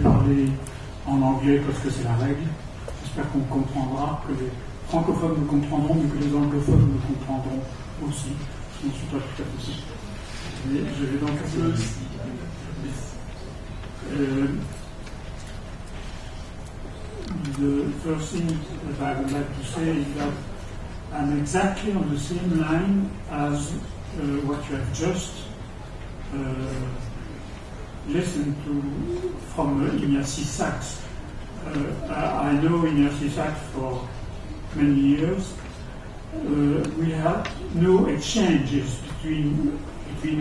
parler en anglais parce que c'est la règle. J'espère qu'on comprendra, que les francophones me comprendront, mais que les anglophones me comprendront aussi. Je ne suis pas tout à fait sûr. Mais je vais donc the first thing that I would like to say is that I'm exactly on the same line as what you have just listened to from Ignacy Sachs. I know Ignacy Sachs for many years. We had no exchanges between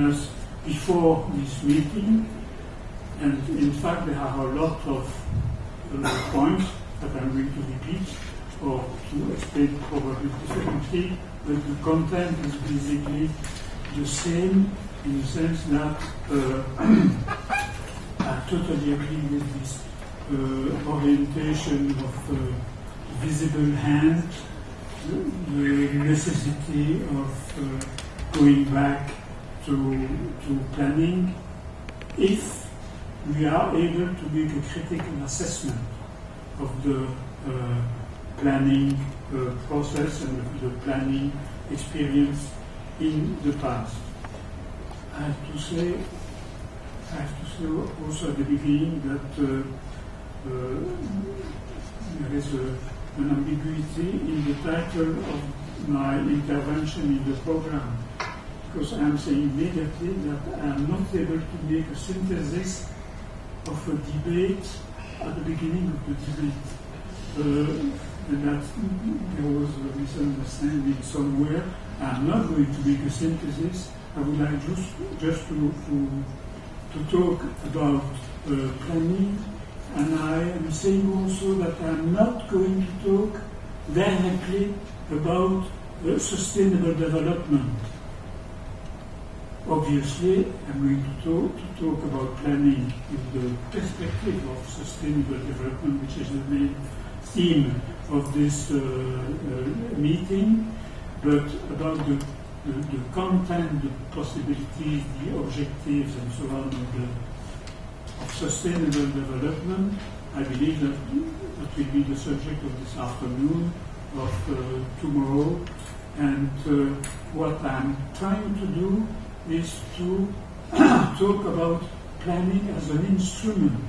us before this meeting, and in fact there are a lot of points that I'm going to repeat or to explain probably differently, but the content is basically the same in the sense that I totally agree with this orientation of visible hand, the necessity of going back to planning if we are able to make a critical assessment of the planning process and the planning experience in the past. I have to say also at the beginning that there is an ambiguity in the title of my intervention in the program, because I am saying immediately that I am not able to make a synthesis of a debate at the beginning of the debate. And that there was a misunderstanding somewhere. I'm not going to make a synthesis. I would like just to talk about planning, and I am saying also that I'm not going to talk directly about sustainable development. Obviously, I'm going to talk about planning in the perspective of sustainable development, which is the main theme of this meeting, but about the content, the possibilities, the objectives, and so on of sustainable development. I believe that will be the subject of this afternoon, of tomorrow, and what I'm trying to do is to talk about planning as an instrument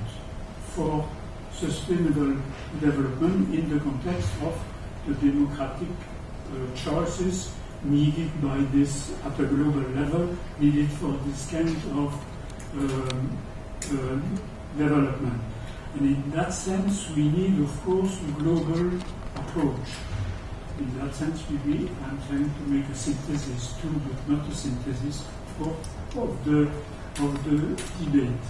for sustainable development in the context of the democratic choices needed by this at a global level, needed for this kind of development. And in that sense, we need, of course, a global approach. In that sense, maybe I'm trying to make a synthesis too, but not a synthesis of the debate.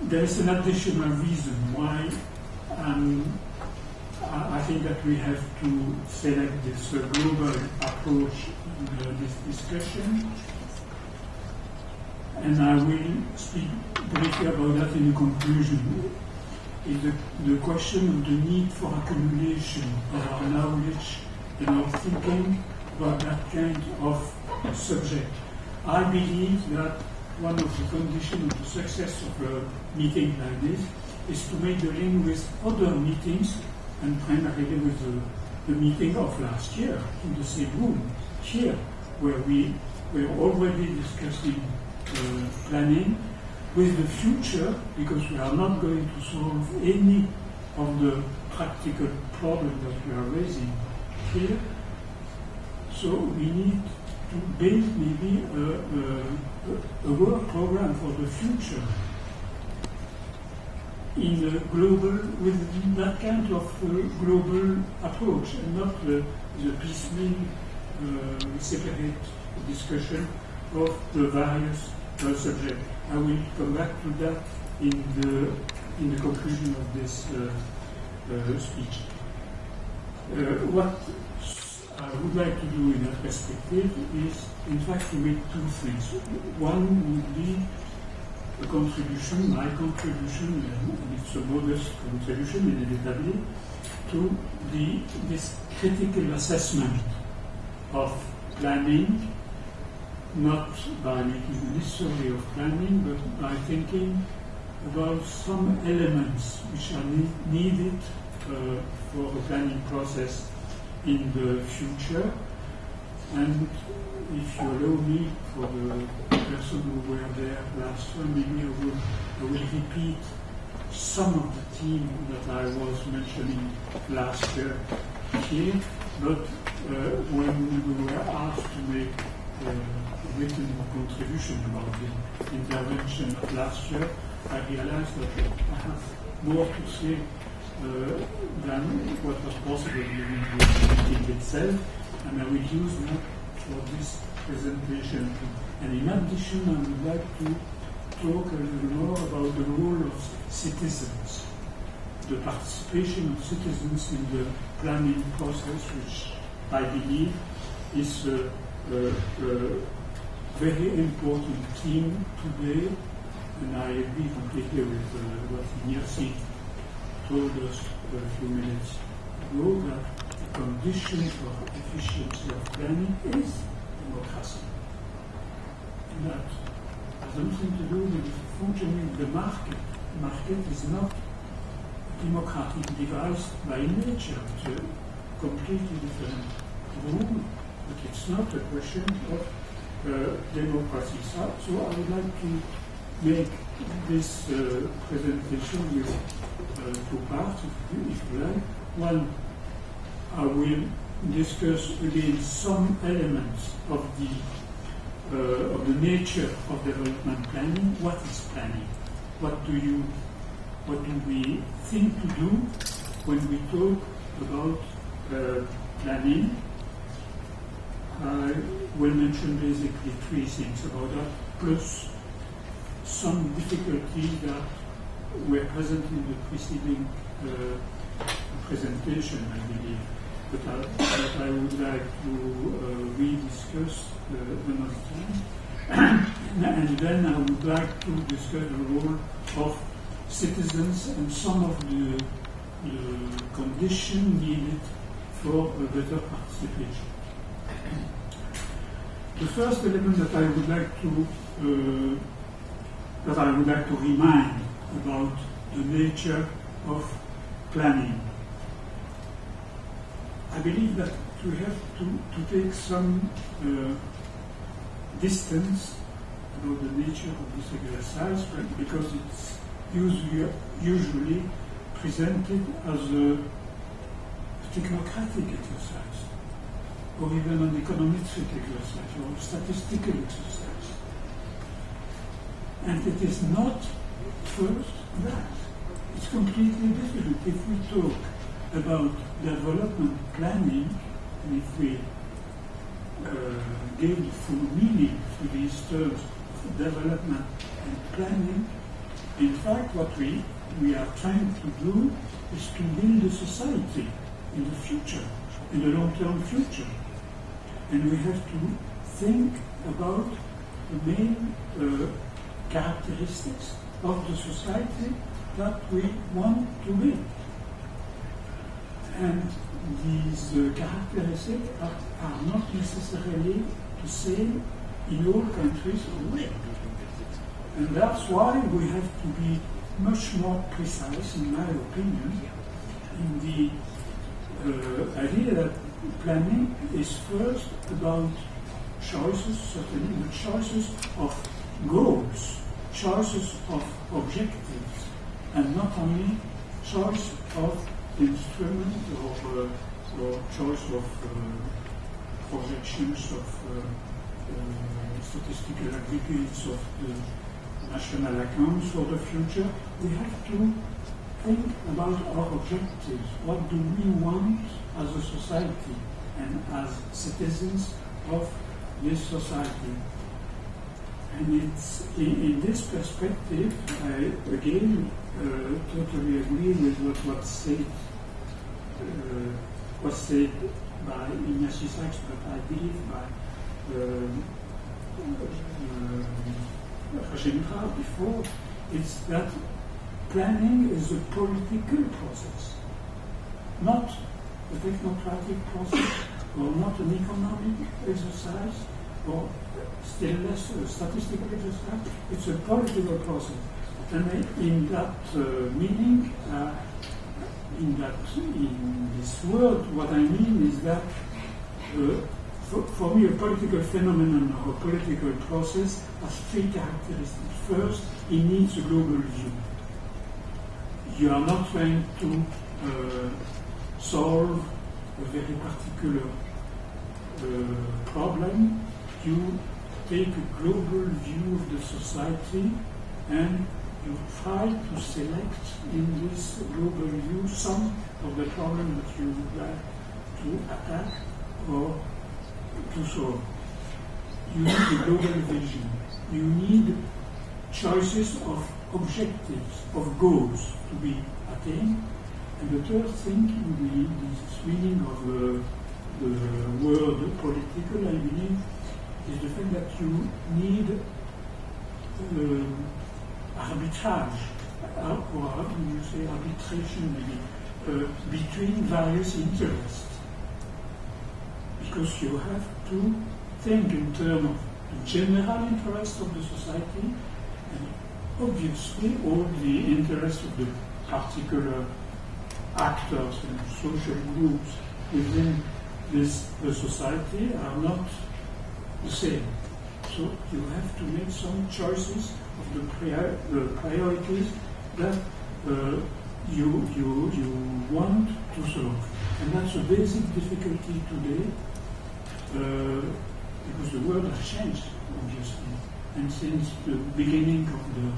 There is an additional reason why I think that we have to select this global approach in this discussion, and I will speak briefly about that in the conclusion. Is the question of the need for accumulation of our knowledge and our thinking about that kind of subject. I believe that one of the conditions of the success of a meeting like this is to make the link with other meetings, and primarily with the meeting of last year in the same room here, where we were already discussing planning with the future, because we are not going to solve any of the practical problems that we are raising here. So we need to build maybe a work program for the future in a global, with that kind of global approach, and not the piecemeal, separate discussion of the various subjects. I will come back to that in the conclusion of this speech. What I would like to do in that perspective is, in fact, to make two things. One would be a contribution, my contribution, and it's a modest contribution, inevitably, to this critical assessment of planning not by making a history of planning, but by thinking about some elements which are needed for the planning process in the future. And if you allow me, for the person who were there last year, maybe I will repeat some of the themes that I was mentioning last year here, but when we were asked to make a written contribution about the intervention of last year, I realized that I have more to say than what was possible during the meeting itself, and I will use that for this presentation. And in addition, I would like to talk a little more about the role of citizens, the participation of citizens in the planning process, which I believe is a very important theme today, and I agree completely with what Ignacy told us a few minutes ago, that the condition for efficiency of planning is democracy. That has something to do with the functioning of the market. The market is not a democratic device by nature. It's a completely different rule, but it's not a question of democracy. So I would like to make this presentation with two parts, if you like. One, I will discuss again some elements of the nature of development planning. What is planning? What do we think to do when we talk about planning? I will mention basically three things about that, plus some difficulties that were present in the preceding presentation, I believe, but I would like to rediscuss another time. And then I would like to discuss the role of citizens and some of the conditions needed for a better participation. The first element that I would like to remind about the nature of planning. I believe that we have to take some distance about the nature of this exercise, because it's usually presented as a technocratic exercise, or even an econometric exercise, or a statistical exercise. And it is not first that. It's completely different. If we talk about development planning, and if we give the full meaning to these terms of development and planning, in fact what we are trying to do is to build a society in the future, in the long-term future. And we have to think about the main characteristics of the society that we want to build. And these characteristics are not necessarily the same in all countries or way. And that's why we have to be much more precise, in my opinion, in the idea that planning is first about choices, certainly, but choices of goals, choices of objectives, and not only choice of instrument or choice of projections of statistical aggregates of the national accounts for the future. We have to think about our objectives. What do we want as a society and as citizens of this society? And it's in this perspective, I again totally agree with what was said by Ignacy Sachs, but I believe by Rajendra before, is that planning is a political process, not a technocratic process or not an economic exercise, or still less a statistical exercise. It's a political process. And in that meaning, in this word, what I mean is that for me, a political phenomenon or a political process has three characteristics. First, it needs a global view. You are not trying to solve a very particular problem. You take a global view of the society and you try to select in this global view some of the problems that you would like to attack or to solve. You need a global vision. You need choices of objectives, of goals to be attained. And the third thing in this meaning of the word political, I believe, is the fact that you need arbitrage, or how do you say arbitration maybe, between various interests. Because you have to think in terms of the general interest of the society and obviously all the interests of the particular actors and social groups within the society are not the same. So you have to make some choices of the priorities that you want to solve. And that's a basic difficulty today, because the world has changed, obviously. And since the beginning of the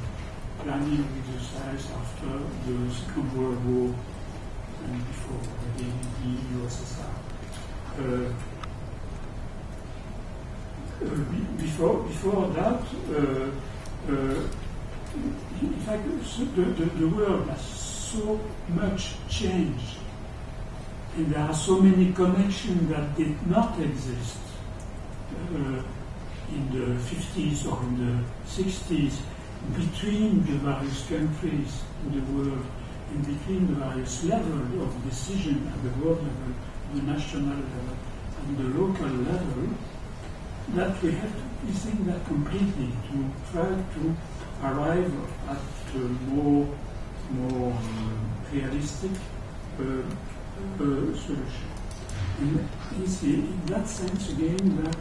planning exercise after the Second World War and before the USSR. Before that, in fact, the world has so much changed, and there are so many connections that did not exist in the 50s or in the 60s between the various countries in the world and between the various levels of decision at the world level, the national level, and the local level, that we have to rethink that completely to try to arrive at a more realistic solution. And in that sense, again, that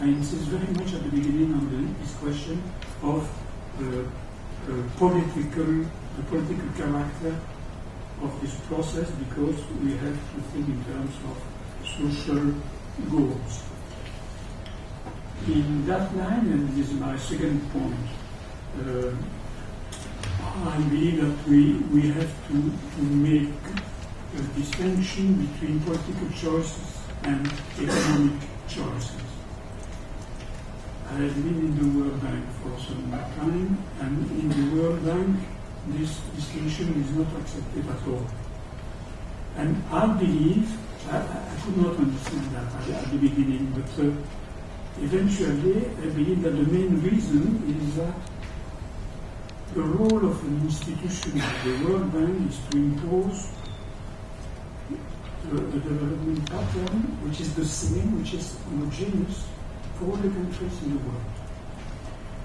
I insist very much at the beginning on this question of the political character of this process, because we have to think in terms of social goals. In that line, and this is my second point, I believe that we have to make a distinction between political choices and economic choices. I have been in the World Bank for some time, and in the World Bank, this distinction is not accepted at all. And I believe, I could not understand that at the beginning, but eventually I believe that the main reason is that the role of an institution like the World Bank is to impose a development pattern which is the same, which is homogeneous for all the countries in the world.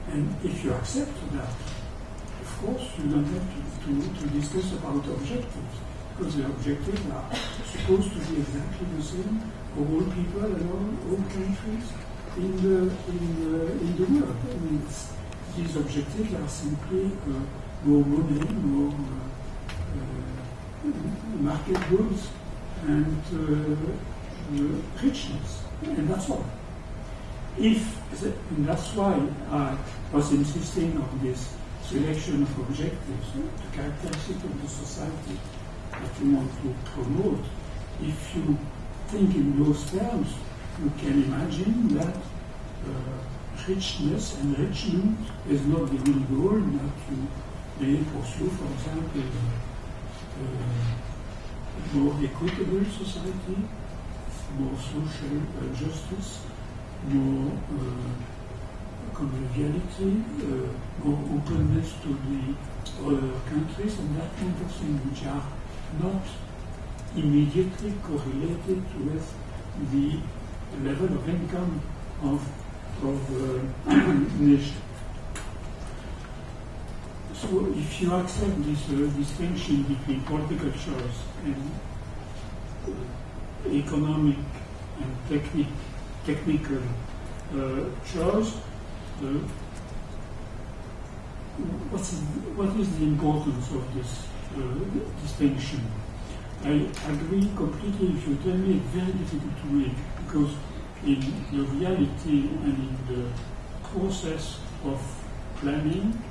And if you accept that, of course you don't have to discuss about objectives, because the objectives are supposed to be exactly the same for all people and all countries in the world. I mean, these objectives are simply more money, more market goods, and richness, and that's all. And that's why I was insisting on this selection of objectives, the characteristics of the society that you want to promote. If you think in those terms, you can imagine that richness, enrichment is not the only goal that you may pursue. For example, a more equitable society, more social justice, more conviviality, more openness to the other countries, and that kind of thing, which are not immediately correlated with the level of income of of niche. So if you accept this distinction between political choice and economic and technical choice, what is the importance of this distinction? I agree completely if you tell me it's very difficult to make, because in the reality and in the process of planning,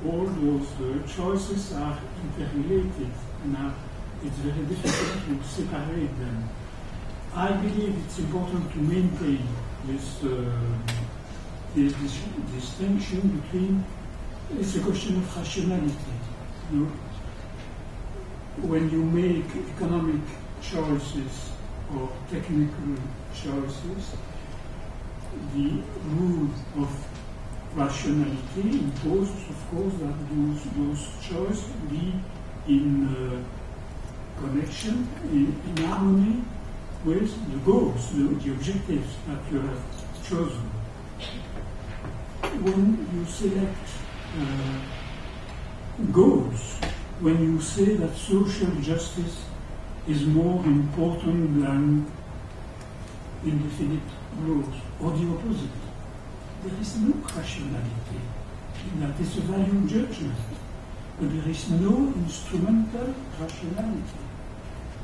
all those choices are interrelated, and it's very difficult to separate them. I believe it's important to maintain this distinction between, it's a question of rationality. You know, when you make economic choices or technical choices, the rule of rationality imposes, of course, that those choices be in connection, in harmony with the goals, the objectives that you have chosen. When you select goals, when you say that social justice is more important than indefinite growth, or the opposite, there is no rationality. That is a value judgment, but there is no instrumental rationality.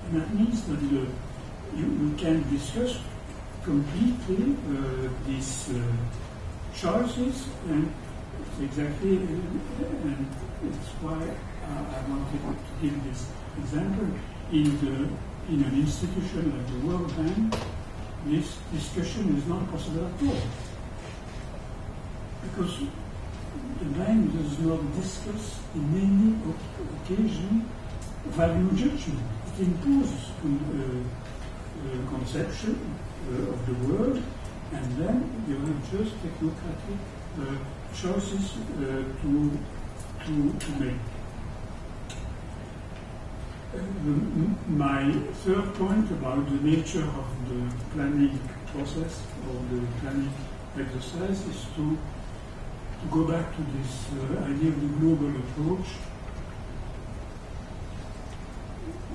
And that means that you can discuss completely these choices, and it's exactly, and it's why I wanted to give this example. In an institution like the World Bank, this discussion is not possible at all, because the bank does not discuss in any occasion value judgment. It imposes a conception of the world, and then you have just technocratic choices to make. My third point about the nature of the planning process or the planning exercise is to go back to this idea of the global approach,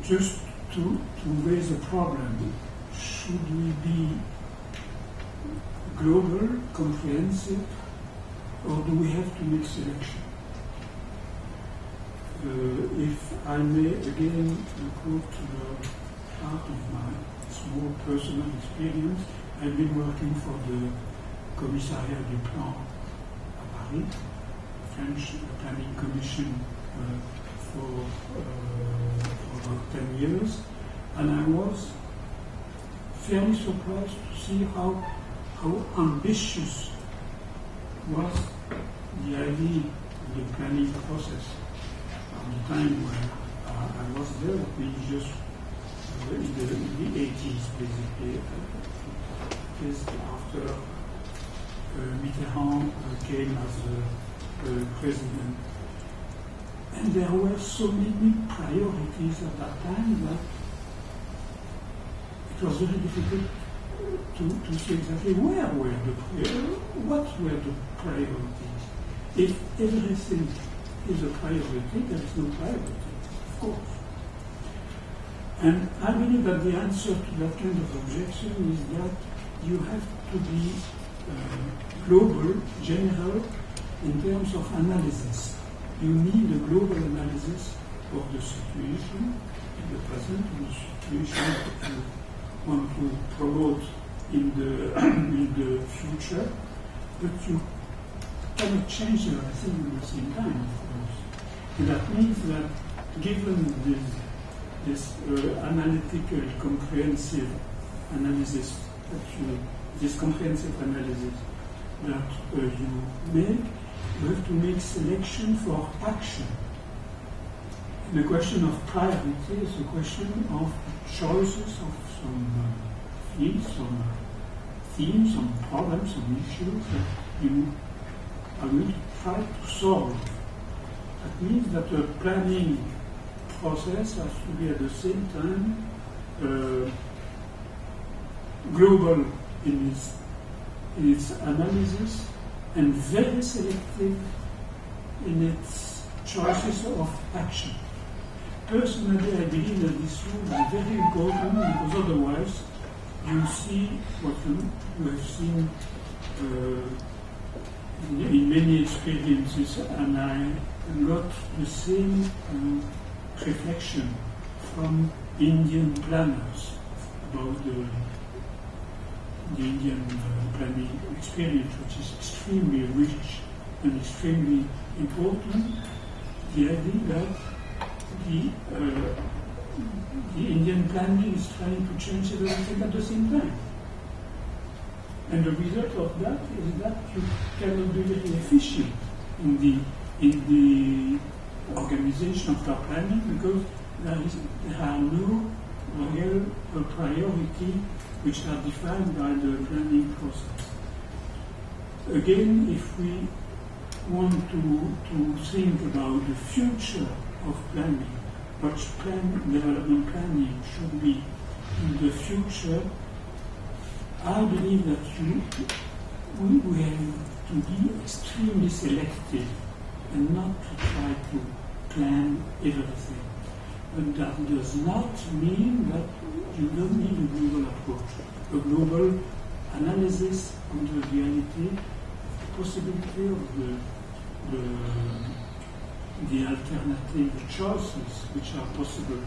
just to raise a problem. Should we be global, comprehensive, or do we have to make selection? If I may again quote part of my small personal experience, I've been working for the Commissariat du Plan à Paris, French Planning Commission, for about 10 years, and I was fairly surprised to see how ambitious was the idea of the planning process. At the time when I was there, we just in the 80s, basically, just after Mitterrand came as president. And there were so many priorities at that time that it was very difficult to see exactly what were the priorities. If everything is a priority, there is no priority, of course. And I believe that the answer to that kind of objection is that you have to be global, general, in terms of analysis. You need a global analysis of the situation in the present, and the situation that you want to promote in the future, but you cannot change everything at the same time, of course. And that means that given this analytical, comprehensive analysis this comprehensive analysis that you make, you have to make selection for action. And the question of priority is a question of choices of some fields, some themes, some problems, some issues that you are going to try to solve. That means that the planning process has to be at the same time global in its in its analysis and very selective in its choices of action. Personally, I believe that this rule is very important because otherwise you see what you have seen in many experiences, and I got the same reflection from Indian planners about the Indian planning experience, which is extremely rich and extremely important. The idea that the Indian planning is trying to change everything at the same time. And the result of that is that you cannot be very efficient in the organization of the planning because there are no real priority which are defined by the planning process. Again, if we want to think about the future of planning, what development planning should be in the future, I believe that we have to be extremely selective and not to try to plan everything. But that does not mean that you don't need a global approach, a global analysis of the reality, the possibility of the alternative choices which are possible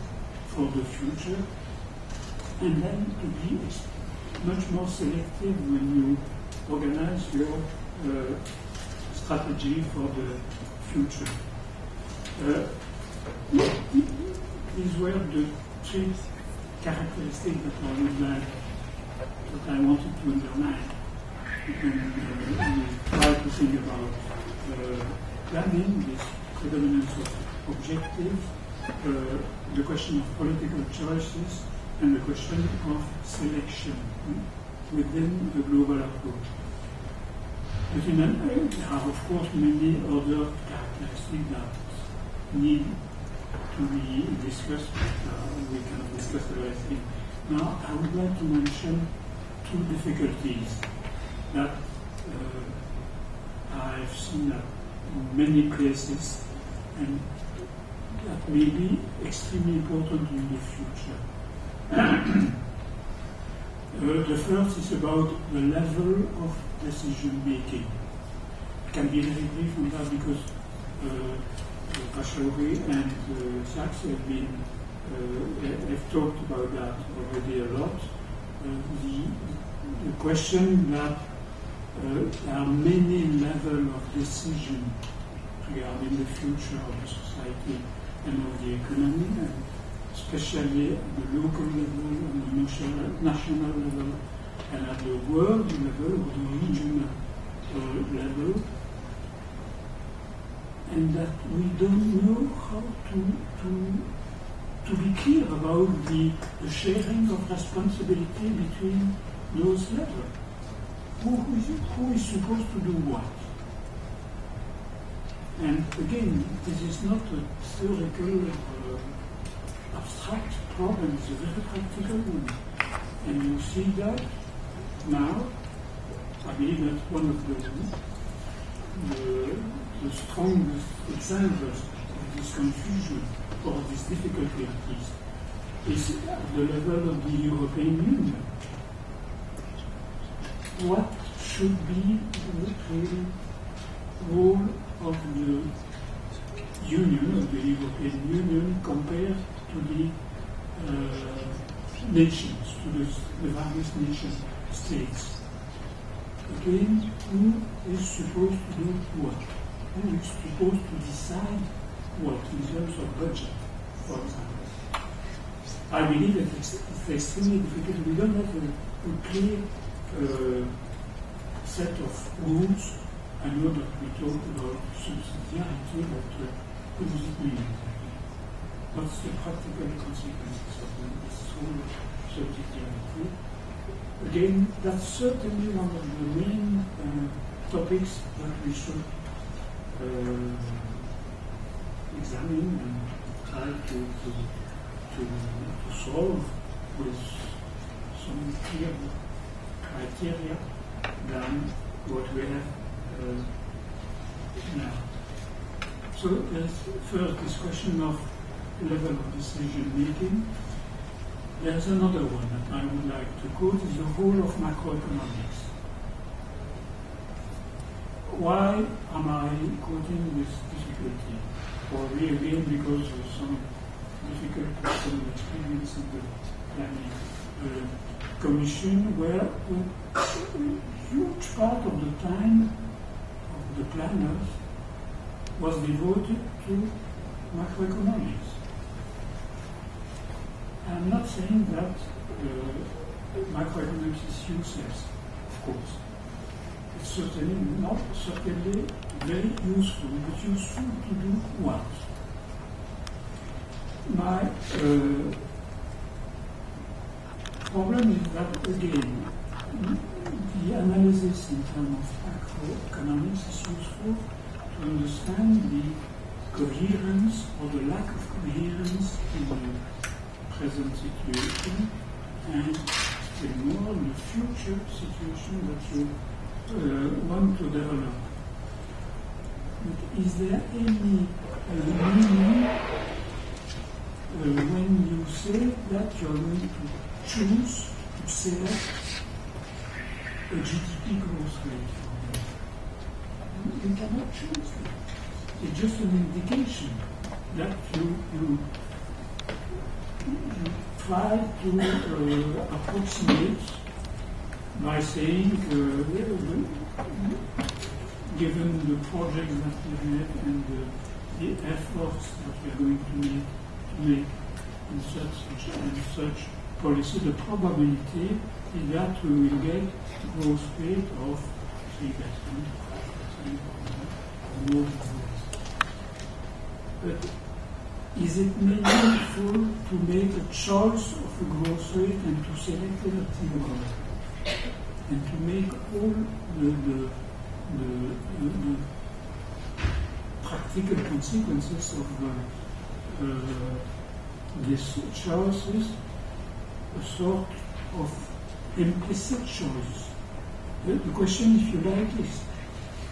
for the future, and then to be much more selective when you organize your strategy for the future. These were the three characteristics that I wanted to underline. When we try to think about planning, this predominance of objectives, the question of political choices, and the question of selection within a global approach. But there are, of course, many other characteristics that need to be discussed. We cannot discuss everything. Now, I would like to mention two difficulties that I've seen in many places and that may be extremely important in the future. The first is about the level of decision making. I can be very brief on that because Kashauri and Sachs have talked about that already a lot. The question that there are many levels of decision regarding the future of the society and of the economy, and especially at the local level, on the national level, and at the world level or the regional level, and that we don't know how to be clear about the sharing of responsibility between those levels. Who is supposed to do what? And again, this is not a theoretical abstract problem, it's a very practical one. And you see that now. I believe that one of the strongest examples of this confusion or this difficulty at least is at the level of the European Union. What should be the real role of the Union, of the European Union, compared to the nations, to the various nation states? Again, who is supposed to do what? Who is supposed to decide what in terms of budget, for example? I believe that it's extremely difficult. We don't have a clear set of rules. I know that we talk about subsidiarity, but what does it mean? What's the practical consequences of this whole subsidiarity? Again, that's certainly one of the main topics that we should examine and try to solve with some clear criteria that than what we have now. So there's first this question of level of decision making. There's another one that I would like to quote, is the role of macroeconomics. Why am I quoting this difficulty? Or again, because of some difficulties, some experience in the planning commission, where a huge part of the time of the planners was devoted to macroeconomics. I'm not saying that macroeconomics is useless, of course. It's certainly not, certainly very useful, but useful to do what? My problem is that, again, the analysis in terms of macroeconomics is useful to understand the coherence or the lack of coherence in the present situation and still more in the future situation that you want to develop. But is there any meaning when you say that you're going to choose to select a GDP growth rate? You cannot choose it. It's just an indication that you try to approximate by saying, given the projects that we have and the efforts that we are going to make in such and such policy, the probability is that we will get growth rate of 3%, 5%, or more than that. But is it meaningful to make a choice of a growth rate and to select a relative growth rate? And to make all the practical consequences of these choices a sort of implicit choice. The question, if you like, is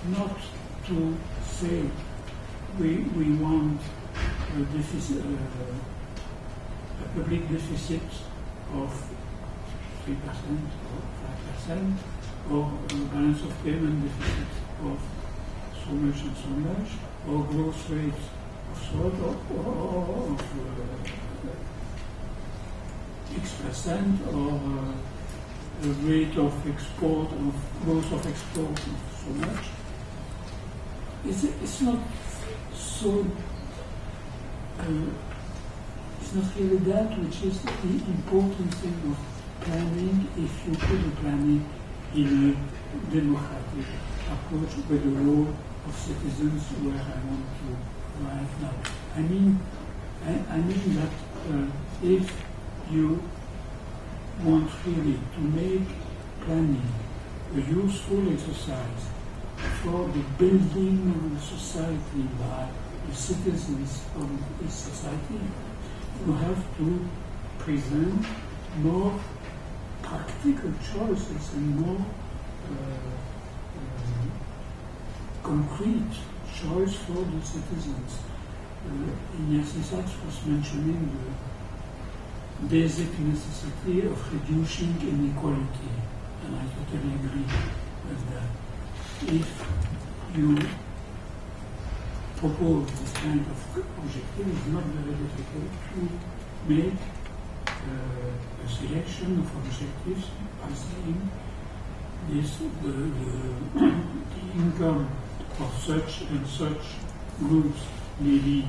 not to say we want a deficit, a public deficit of 3% or 5%, or a balance of payment deficit of so much and so much, or growth rate of sort or of X%, or a rate of export, of growth of export of so much. It's not so. It's not really that which is the important thing of planning, if you put the planning in a democratic approach with the role of citizens, where I want to arrive now. I mean that if you want really to make planning a useful exercise for the building of a society by the citizens of this society, you have to present more practical choices and more concrete choice for the citizens. Ignacy Sachs was mentioning the basic necessity of reducing inequality, and I totally agree with that. If you propose this kind of objective, it's not very difficult to make a selection of objectives by saying this, the income of such and such groups may be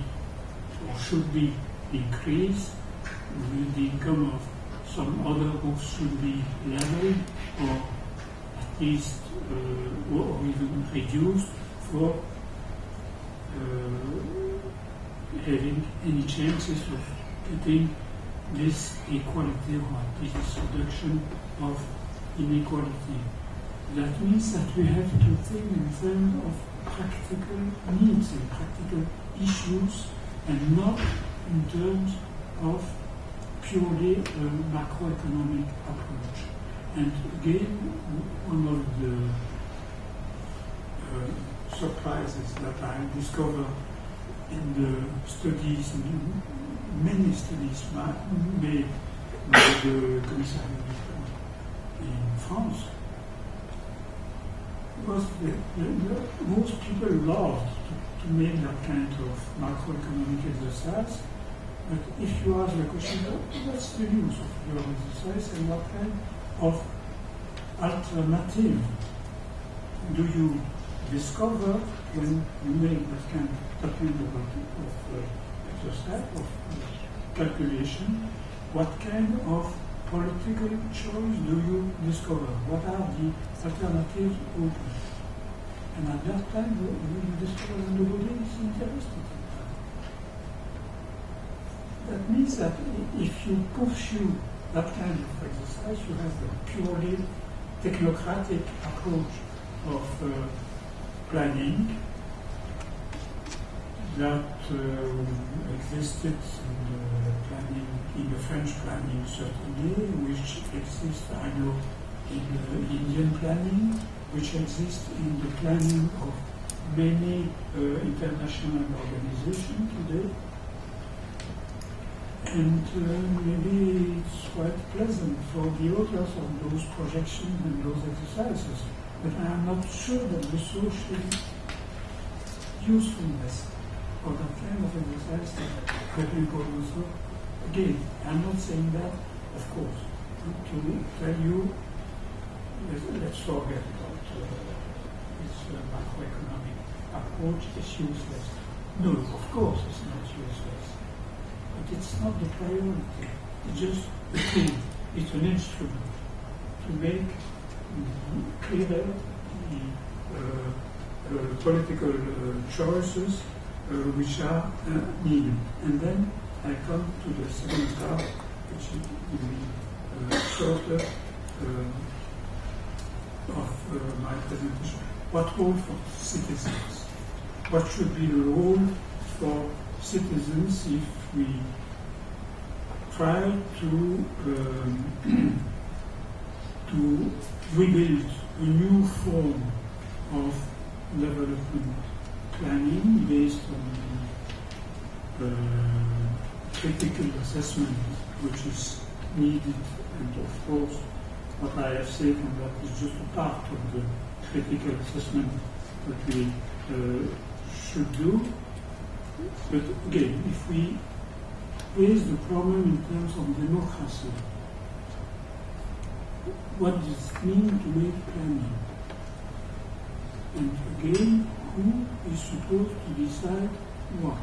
or should be increased, the income of some other groups should be leveled or at least or even reduced for having any chances of getting this equality or at least this reduction of inequality. That means that we have to think in terms of practical needs and practical issues and not in terms of purely a macroeconomic approach. And again, one of the surprises that I discover in the studies, many studies made by the Commissariat in France, was most people loved to make that kind of macroeconomic exercise. But if you ask the question, what's the use of your exercise and what kind of alternative do you discover when you make that kind of exercise, of calculation? What kind of political choice do you discover? What are the alternatives open? And at that time, you discover that nobody is interested in that. That means that if you pursue that kind of exercise, you have a purely technocratic approach of planning that existed in the French planning certainly, which exists, I know, in the Indian planning, which exists in the planning of many international organizations today. And maybe it's quite pleasant for the authors of those projections and those exercises, but I am not sure that the social usefulness of that kind of exercise that we call also. Again, I'm not saying that, of course, to tell you, let's forget about this macroeconomic approach is useless. No, of course it's not useless. But it's not the priority. It's just a tool. It's an instrument to make clearer the political choices which are needed. And then I come to the second part, which will be shorter of my presentation. What role for citizens? What should be the role for citizens if we try to rebuild a new form of development planning based on the critical assessment which is needed, and of course what I have said on that is just a part of the critical assessment that we should do. But again, if we raise the problem in terms of democracy, what does it mean to make planning? And again, who is supposed to decide what?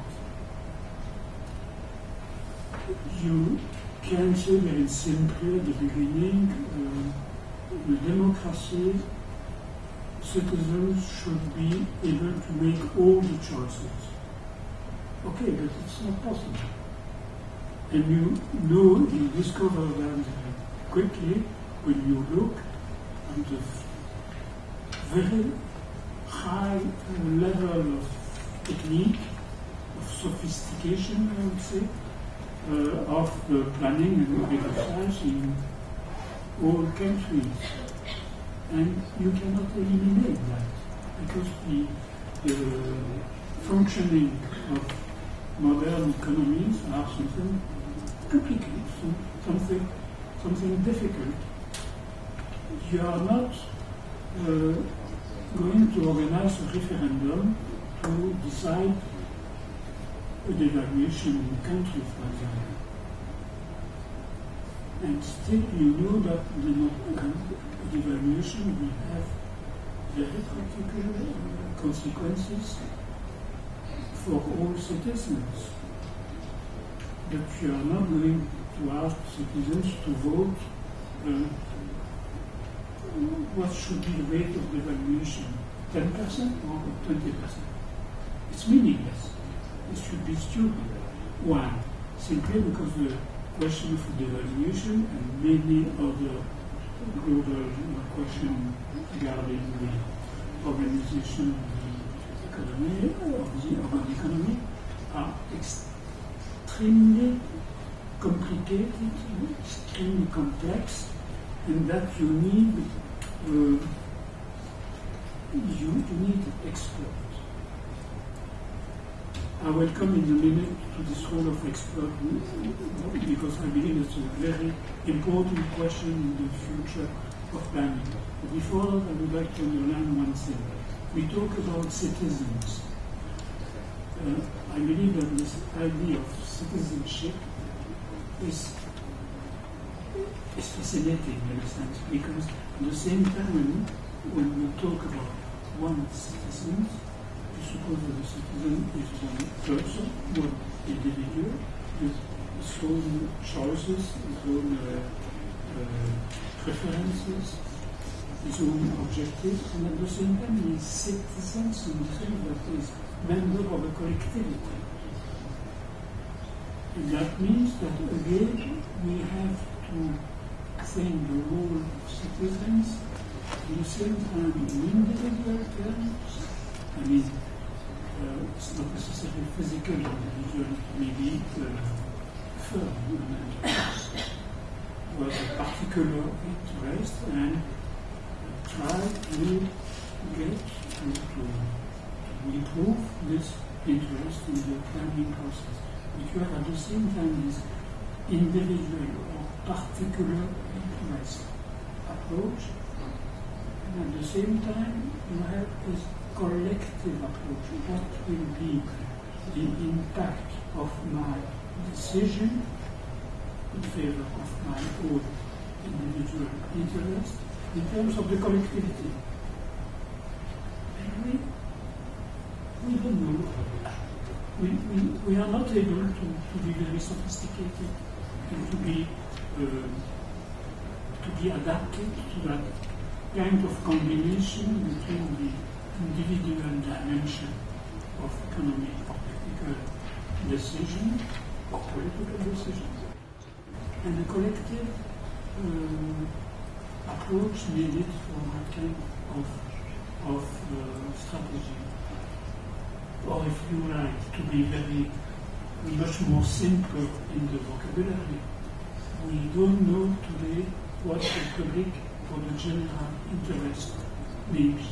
You can say very simply at the beginning, the democracy, citizens should be able to make all the choices. Okay, but it's not possible. And you discover that quickly when you look at the very high level of technique, of sophistication, I would say, of the planning and exercise in all countries. And you cannot eliminate that, because the functioning of modern economies are something complicated, something difficult. You are not going to organize a referendum to decide a devaluation in the country, for example. And still you know that the devaluation will have very practical consequences for all citizens. But you are not going to ask citizens to vote what should be the rate of devaluation, 10% or 20%. It's meaningless. It should be stupid. Why? Simply because the question of devaluation and many other global questions regarding the organization of the economy are extremely complicated, extremely complex, and that you need you need expert. I will come in a minute to this role of expert because I believe it's a very important question in the future of planning. But before that, I would like to underline one thing. We talk about citizens. I believe that this idea of citizenship is fascinating in a sense, because at the same time, when we talk about one citizen, we suppose that the citizen is one person, one individual, with his own choices, his own preferences, his own objectives, and at the same time he is citizen, something that is member of a collectivity. And that means that again we have to think the role of citizens at the same time in individual terms. I mean, it's not necessarily physical individual, maybe firm was a particular interest and try to get to improve this interest in the planning process. But you have at the same time this individual or particular interest approach, and at the same time you have this collective approach. What will be the impact of my decision in favor of my own individual interest in terms of the collectivity? And we don't know. We are not able to be very sophisticated and to be adapted to that kind of combination between the individual dimension of economic or technical decision or political decision and the collective approach needed for that kind of strategy. Or if you like to be very much more simple in the vocabulary, we don't know today what the public or the general interest may be.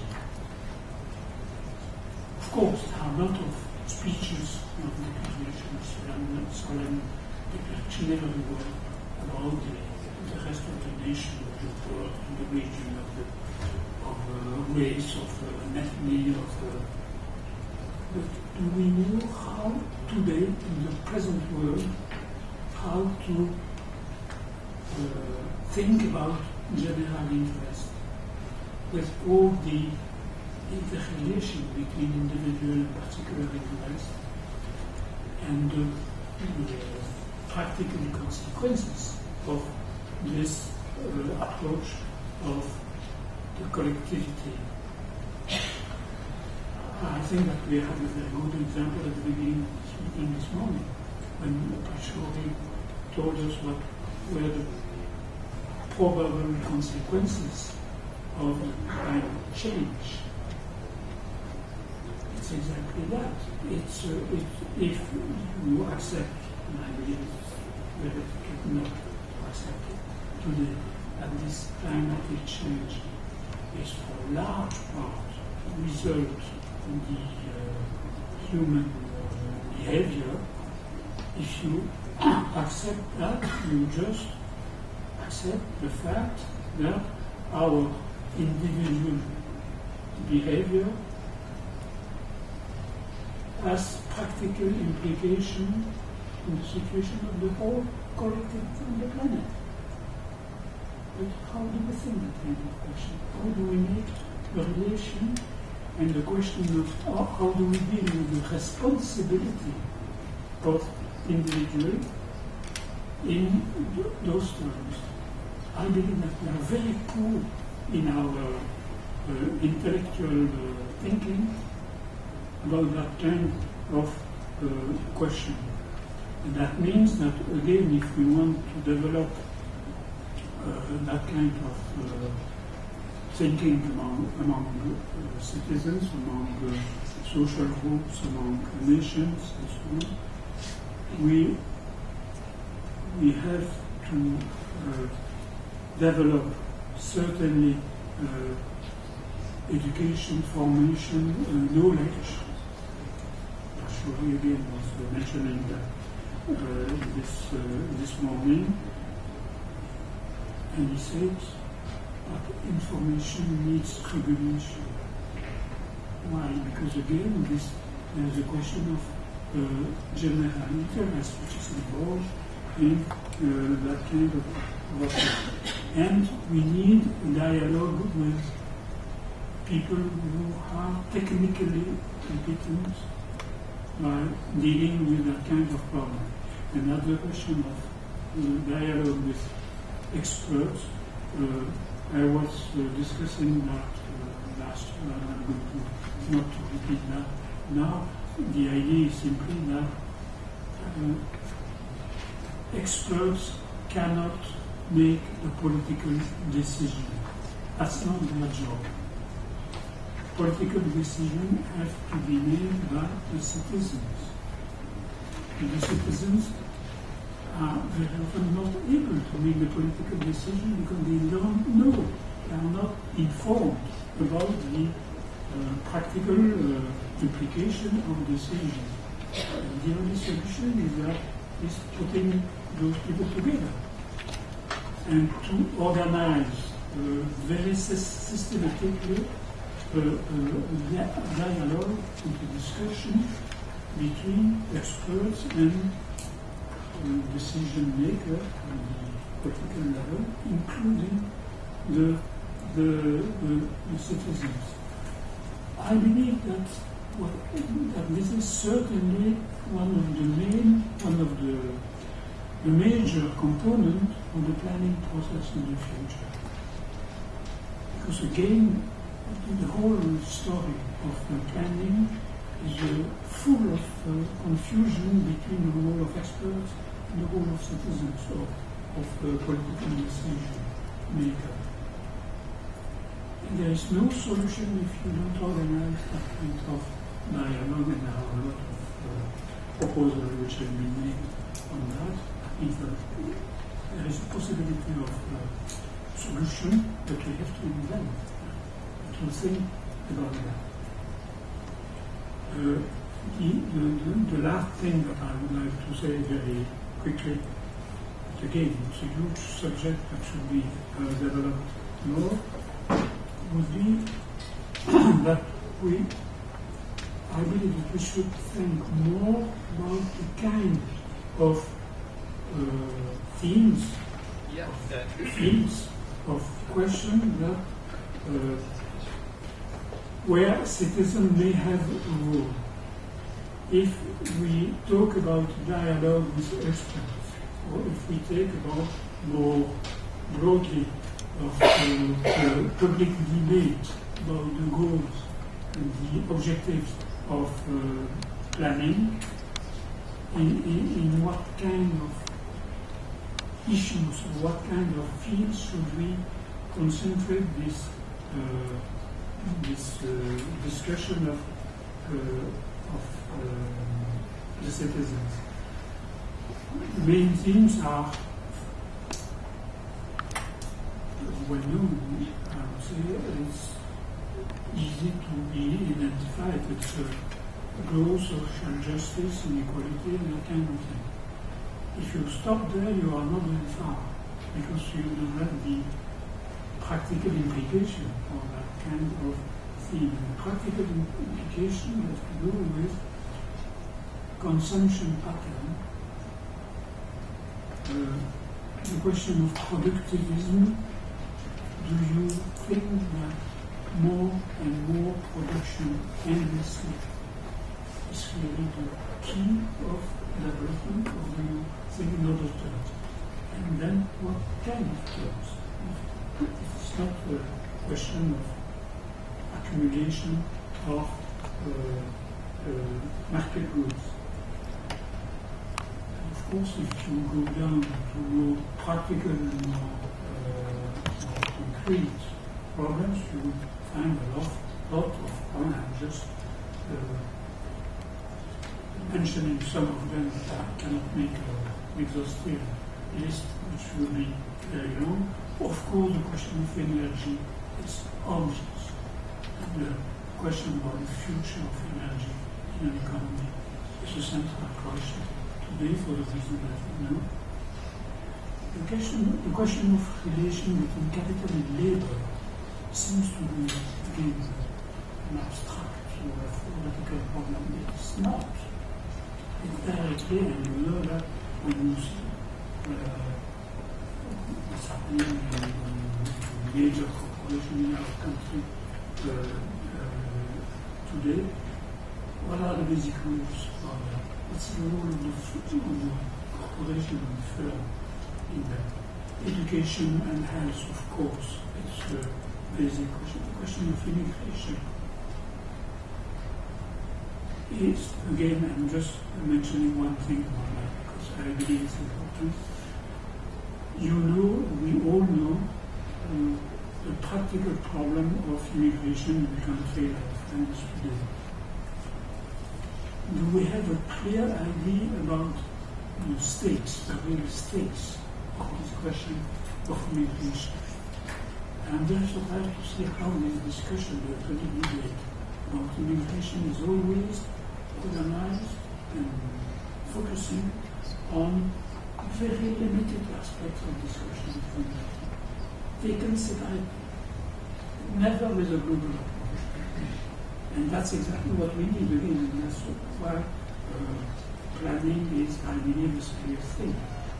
Of course, there are a lot of speeches of declarations, solemn declaration everywhere about the rest of the nation, of the world, of the region, of race, of ethnicity, but do we know how today, in the present world, how to think about general interest with all the interrelation between individual and particular interest and the practical consequences of this approach of the collectivity? I think that we have a very good example at the beginning of this meeting this morning, when Pachori told us what were the probable consequences of climate change. It's exactly that. It's if you accept, and I believe it's very difficult not to accept it today, that this climatic change is for a large part a result the human behavior. If you accept that, you just accept the fact that our individual behavior has practical implication in the situation of the whole collective on the planet. But how do we think that kind of question? How do we make the relation and the question of how do we deal with the responsibility of individual in those terms? I believe that we are very poor in our intellectual thinking about that kind of question. And that means that, again, if we want to develop that kind of thinking among citizens, among social groups, among nations, and so on, we have to develop certainly education, formation, knowledge. Actually, again, was mentioning that this morning, and he said that information needs tribulation. Why? Because again, there's a question of general interest which is involved in that kind of work. And we need a dialogue with people who are technically competent by dealing with that kind of problem. Another question of dialogue with experts. I was discussing that last year, and I'm going to not to repeat that now. The idea is simply that experts cannot make a political decision. That's not their job. Political decisions have to be made by the citizens. And the citizens are very often not able to make the political decision because they don't know, they are not informed about the practical implication of decisions. The only solution is putting those people together and to organize very systematically a dialogue and a discussion between experts and decision maker on the political level, including the citizens. I believe that this is certainly one of the major components of the planning process in the future. Because again, the whole story of the planning is full of confusion between the role of experts and the role of citizens, of political decision makers. There is no solution if you don't organize that kind of dialogue, and there are a lot of proposals which have been made on that. There is a possibility of solution, but we have to invent, to think about that. The last thing that I would like to say very quickly, but again, it's a huge subject that should be developed more, would be that I believe that we should think more about the kind of themes, of questions that where citizens may have a role. If we talk about dialogue with experts, or if we take about more broadly of public debate about the goals and the objectives of planning, in what kind of issues or what kind of fields should we concentrate this discussion of the citizens. The main themes are well known. I would say it's easy to be identified. It's growth, social justice, inequality, and that kind of thing. If you stop there, you are not very far, because you don't have the practical implication of that kind of theme. The practical implication has to do with consumption pattern, the question of productivism. Do you think that more and more production endlessly is really the key of development, or do you think in other terms? And then what kind of terms? It's not a question of accumulation of market goods. And of course, if you go down to more practical and more concrete problems, you would find a lot of problems. I'm just mentioning some of them that I cannot make an exhaustive list, which will be very long. Of course, the question of energy is obvious. the question about the future of energy in an economy is a central question today for the reason that we know. The question of relation between capital and labor seems to be again an abstract or a theoretical problem. It's not. It's very clear, and you know that when you see what's happening in major corporations in our country today. What are the basic rules for that? What's the role of the corporation and the firm in that? Education and health, of course, it's the basic question. The question of immigration is, again, I'm just mentioning one thing about that because I believe it's important. You know, we all know the practical problem of immigration in the country like France today. Do we have a clear idea about the stakes, the real stakes of this question of immigration? I'm very surprised to see how this discussion, the debate about immigration is always organized and focusing on very limited aspects of discussion taken separately, never with a global approach. And that's exactly what we need again, and that's why planning is, I believe, a serious thing,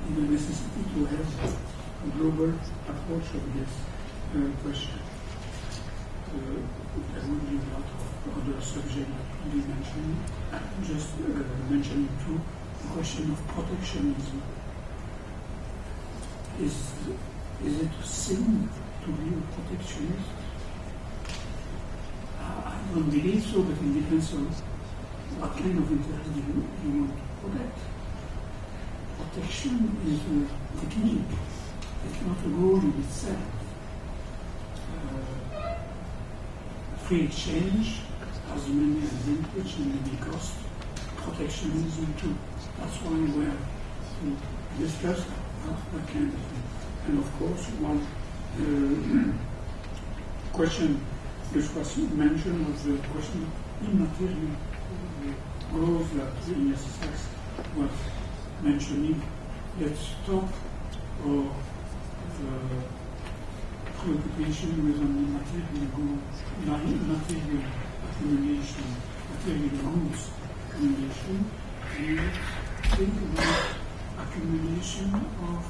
in the necessity to have a global approach of this question. There will be a lot of other subjects that will be mentioned. I'm just mentioning too the question of protectionism. Is it a sin to be a protectionist? I don't believe so, but it depends on what kind of interest you want to protect. Protection is a technique. It's not a goal in itself. Free exchange has many advantages and many costs. Protectionism too. That's why we have to discuss that kind of thing. And of course, one question which was mentioned was the question of immaterial growth that Ines was mentioning. Let's stop our preoccupation with only material goods, material accumulation, material goods accumulation, and think about accumulation of,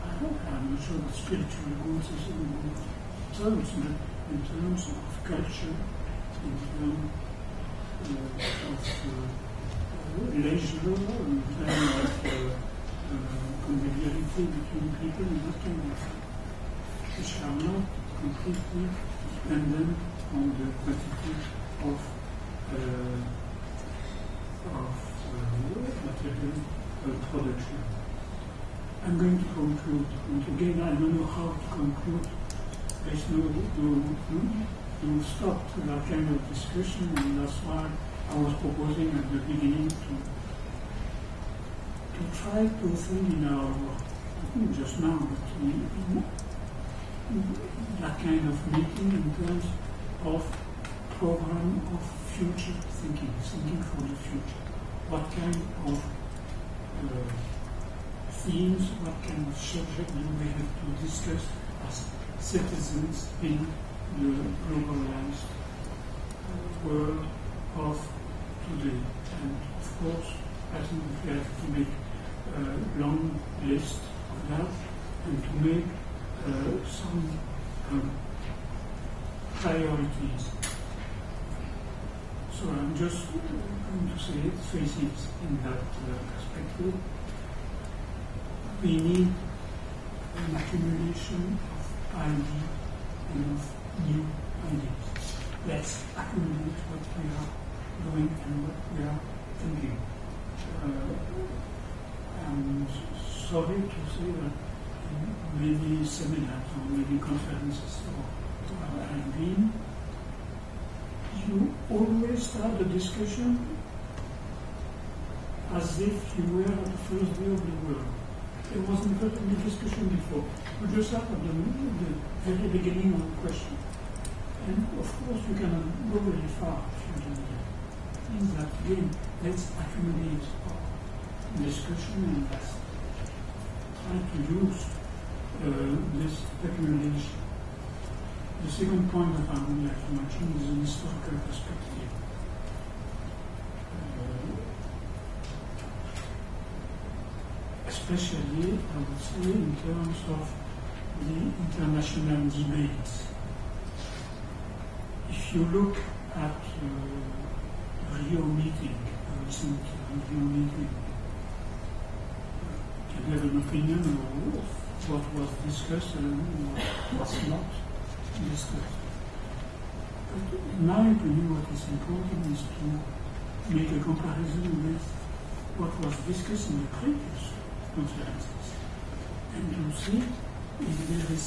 I'm not sure what spiritual goods is in good terms, but in terms of culture, in terms of leisure, in terms of conviviality between people, and that kind of thing, which are not completely dependent on the quantity of material production. I'm going to conclude, and again I don't know how to conclude. There's no stop to that kind of discussion, and that's why I was proposing at the beginning to try to think in our, just now, but that kind of meeting in terms of program of future thinking for the future. What kind of themes, what kind of subject do we have to discuss as citizens in the globalized world of today? And of course, I think we have to make a long list of that and to make some priorities. So I'm just going to say three things in that perspective. We need an accumulation of ideas and of new ideas. Let's accumulate what we are doing and what we are thinking. I'm sorry to say that in many seminars or many conferences I've been, you always start the discussion as if you were at the first day of the world. There wasn't any discussion before. You just start at the very beginning of the question. And of course, you cannot go very far if you do that. In that again, let's accumulate our discussion and let's try to use this accumulation. The second point that I would like to mention is an historical perspective. Especially, I would say, in terms of the international debates. If you look at Rio meeting, recent Rio meeting, you have an opinion of what was discussed and what was not discussed. But in my opinion, what is important is to make a comparison with what was discussed in the previous conferences and to see if there is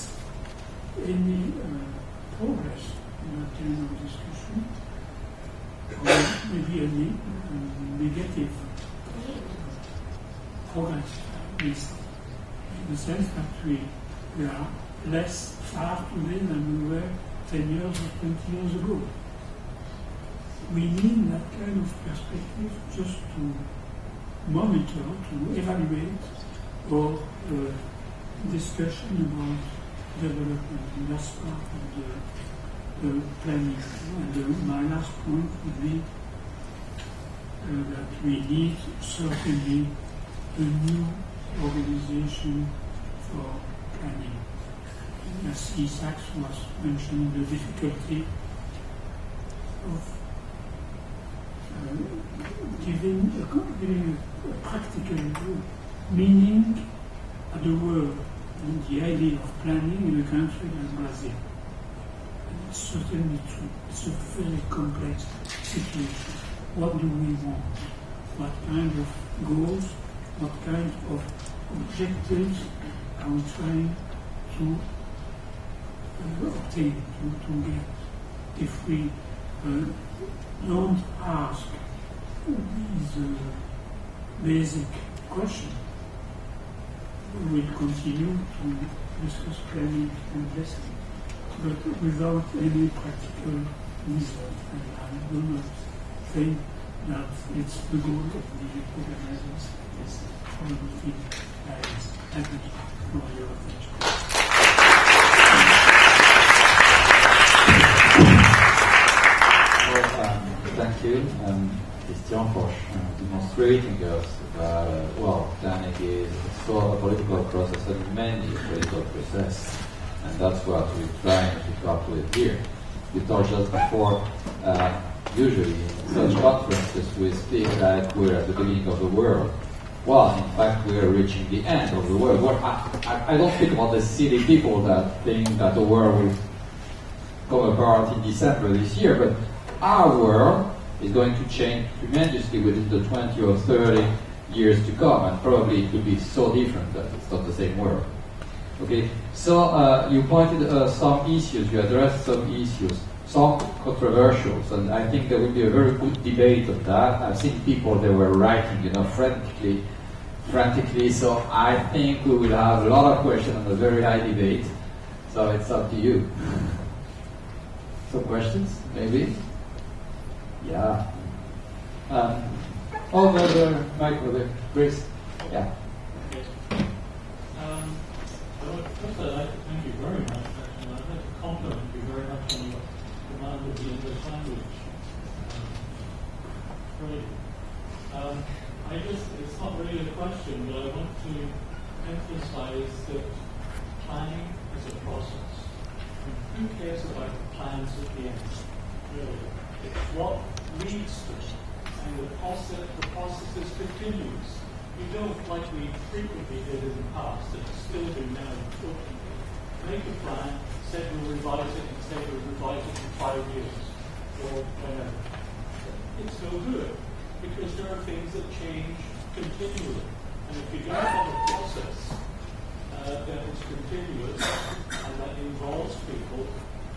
any progress in that kind of discussion, or maybe any negative progress, at least, in the sense that we are less far today than we were 10 years or 20 years ago. We need that kind of perspective just to monitor, to evaluate our discussion about development. And that's part of the planning. And my last point would be that we need certainly a new organization for planning. As Isaac was mentioning, the difficulty of giving a practical meaning at the word and the idea of planning in a country like Brazil. And it's certainly true. It's a very complex situation. What do we want? What kind of goals? What kind of objectives are we trying to obtain, to get? If we don't ask these basic questions, we will continue to discuss planning endlessly, but without any practical result. And I do not think that it's the goal of the organizers. It's probably guys. Thank you for your attention. Thank you, Christian, for demonstrating us that, planning is a political process and many political process, and that's what we're trying to talk with here. We talked just before, usually in such conferences we speak like we're at the beginning of the world. Well, in fact, we are reaching the end of the world. I don't speak about the silly people that think that the world will come apart in December this year, but our world is going to change tremendously within the 20 or 30 years to come, and probably it will be so different that it's not the same world. Okay, so you pointed some issues, you addressed some issues, some controversial, and I think there will be a very good debate on that. I've seen people that were writing, frantically, so I think we will have a lot of questions and a very high debate, so it's up to you. Some questions, maybe? Yeah. Over the mic with the Chris. Yeah. First, I'd like to thank you very much, and I'd like to compliment you very much on your command of the English language. Brilliant. It's not really a question, but I want to emphasize that planning is a process. And who cares about the plans at the end? Really. It's what leads to it. And the process is continuous. You don't, like we frequently did in the past, and still do now, unfortunately, make a plan, say we'll revise it, and say we'll revise it in 5 years, or whatever. It's no good, because there are things that change continually. And if you don't have a process that is continuous, and that involves people,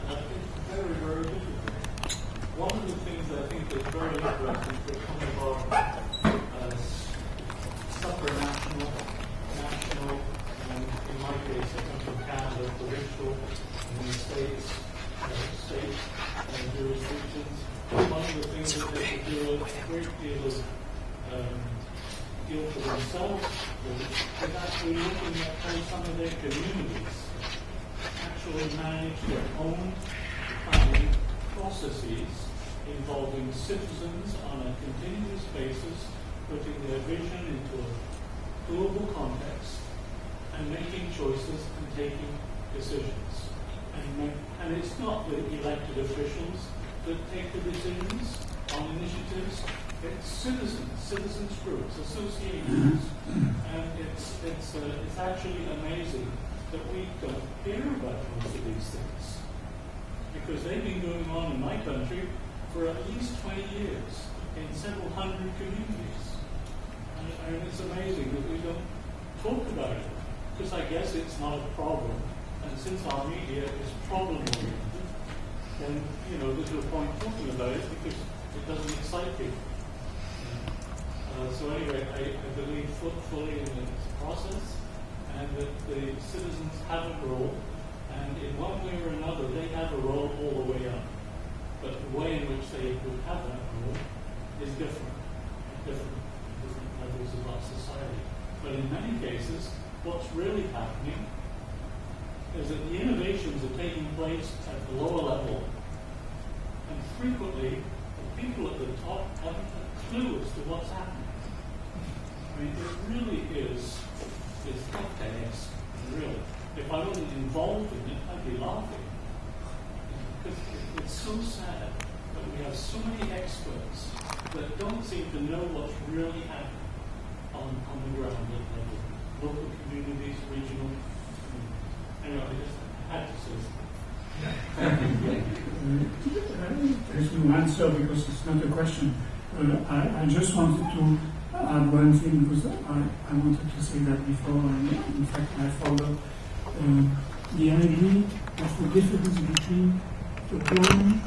it's very, very difficult. One of the things I think is very interesting for some of our supranational, national, and in my case I come from Canada, provincial, and in the States, state great deal of deal for themselves with actually looking at how some of their communities actually manage their own planning processes involving citizens on a continuous basis, putting their vision into a global context and making choices and taking decisions. And it's not the elected officials that take the decisions on initiatives, it's citizens groups, associations, and it's actually amazing that we don't hear about most of these things, because they've been going on in my country for at least 20 years in several hundred communities. And it's amazing that we don't talk about it, because I guess it's not a problem. And since our media is problem-oriented, then, there's no point talking about it because it doesn't excite people. So anyway, I believe fully in this process, and that the citizens have a role, and in one way or another, they have a role all the way up. But the way in which they would have that role is different levels of our society. But in many cases, what's really happening is that the innovations are taking place at the lower level, and frequently the people at the top haven't a clue as to what's happening. I mean, it really is Kafkaesque, really. If I wasn't involved in it, I'd be laughing. Because it's so sad that we have so many experts that don't seem to know what's really happening on the ground level, local communities, regional communities. Anyway, I just had to say something. There's no answer because it's not a question. I just wanted to add one thing, because I wanted to say that before, and in fact I forgot. The idea of the difference between the plan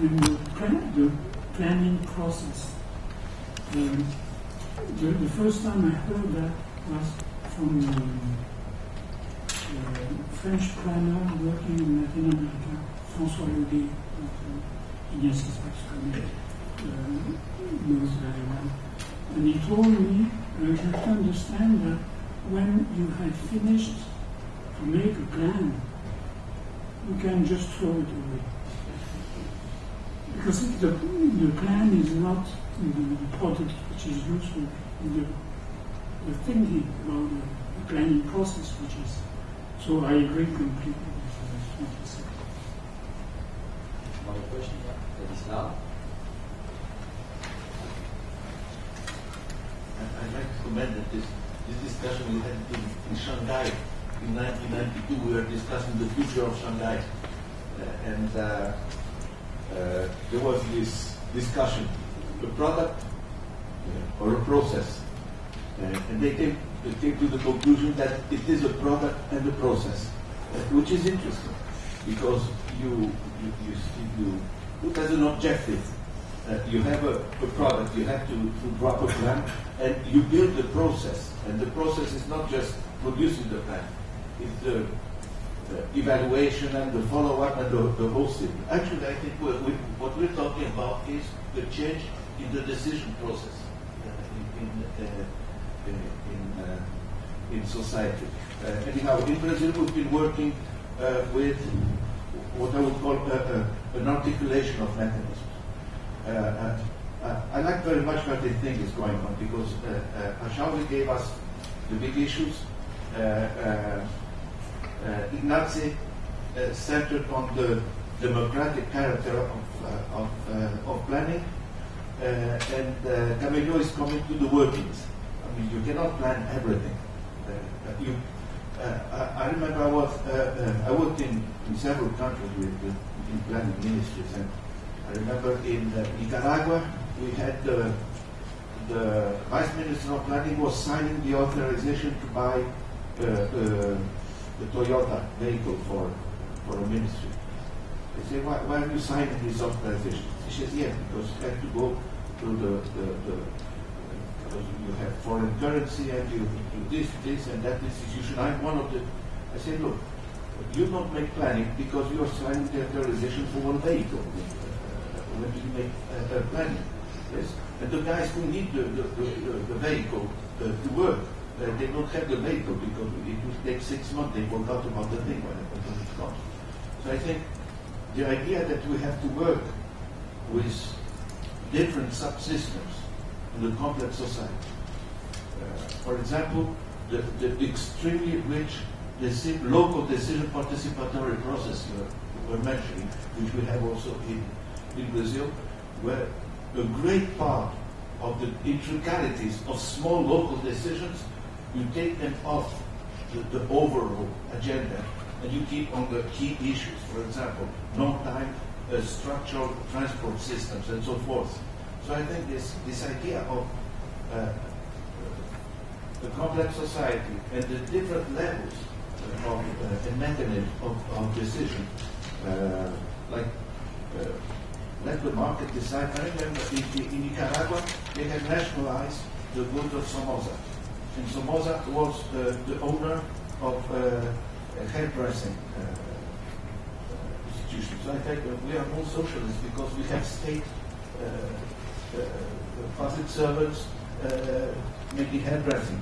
and the planning process. The first time I heard that was from French planner working in Latin America, François Leguet, Ignatius knows very well. And he told me, you have to understand that when you had finished to make a plan, you can just throw it away. Because the plan is not the product which is useful, the thinking about the planning process which is. So I agree completely with what you said. Another question? Ladislav? I'd like to comment that this discussion we had in Shanghai in 1992. We were discussing the future of Shanghai, and there was this discussion, a product or a process, and they came to the conclusion that it is a product and a process, which is interesting because you put as an objective. You have a product, you have to drop a plan, and you build the process. And the process is not just producing the plan, it's the evaluation and the follow-up and the whole thing. Actually, I think what we're talking about is the change in the decision process in society. Anyhow, in Brazil, we've been working with what I would call an articulation of mechanisms. I like very much what they think is going on because Ashawi gave us the big issues. Ignacy centered on the democratic character of planning, and Camilo is coming to the workings. I mean, you cannot plan everything. I remember I worked in several countries in planning ministries, and I remember in Nicaragua we had the Vice Minister of Planning was signing the authorization to buy the Toyota vehicle for a ministry. They say, why are you signing this authorization? She says, yes, because you have to go through because you have foreign currency and you do this and that institution. I'm one of the. I say, look, you don't make planning because you are signing the authorization for one vehicle. When do you make planning? Yes? And the guys who need the vehicle to work, they don't have the vehicle because it will take 6 months. They forgot about the thing when it comes. So I think the idea that we have to work with different subsystems in a complex society. For example, the extremely rich local decision participatory process you were mentioning, which we have also in Brazil, where a great part of the intricalities of small local decisions, you take them off the overall agenda and you keep on the key issues, for example, non-time, structural transport systems, and so forth. So I think this idea of the complex society and the different levels of and mechanism of decision, let the market decide. I remember in Nicaragua, they had nationalized the goods of Somoza. And Somoza was the owner of hairdressing institutions. So I think we are all socialists because we have state public servants making hairdressing.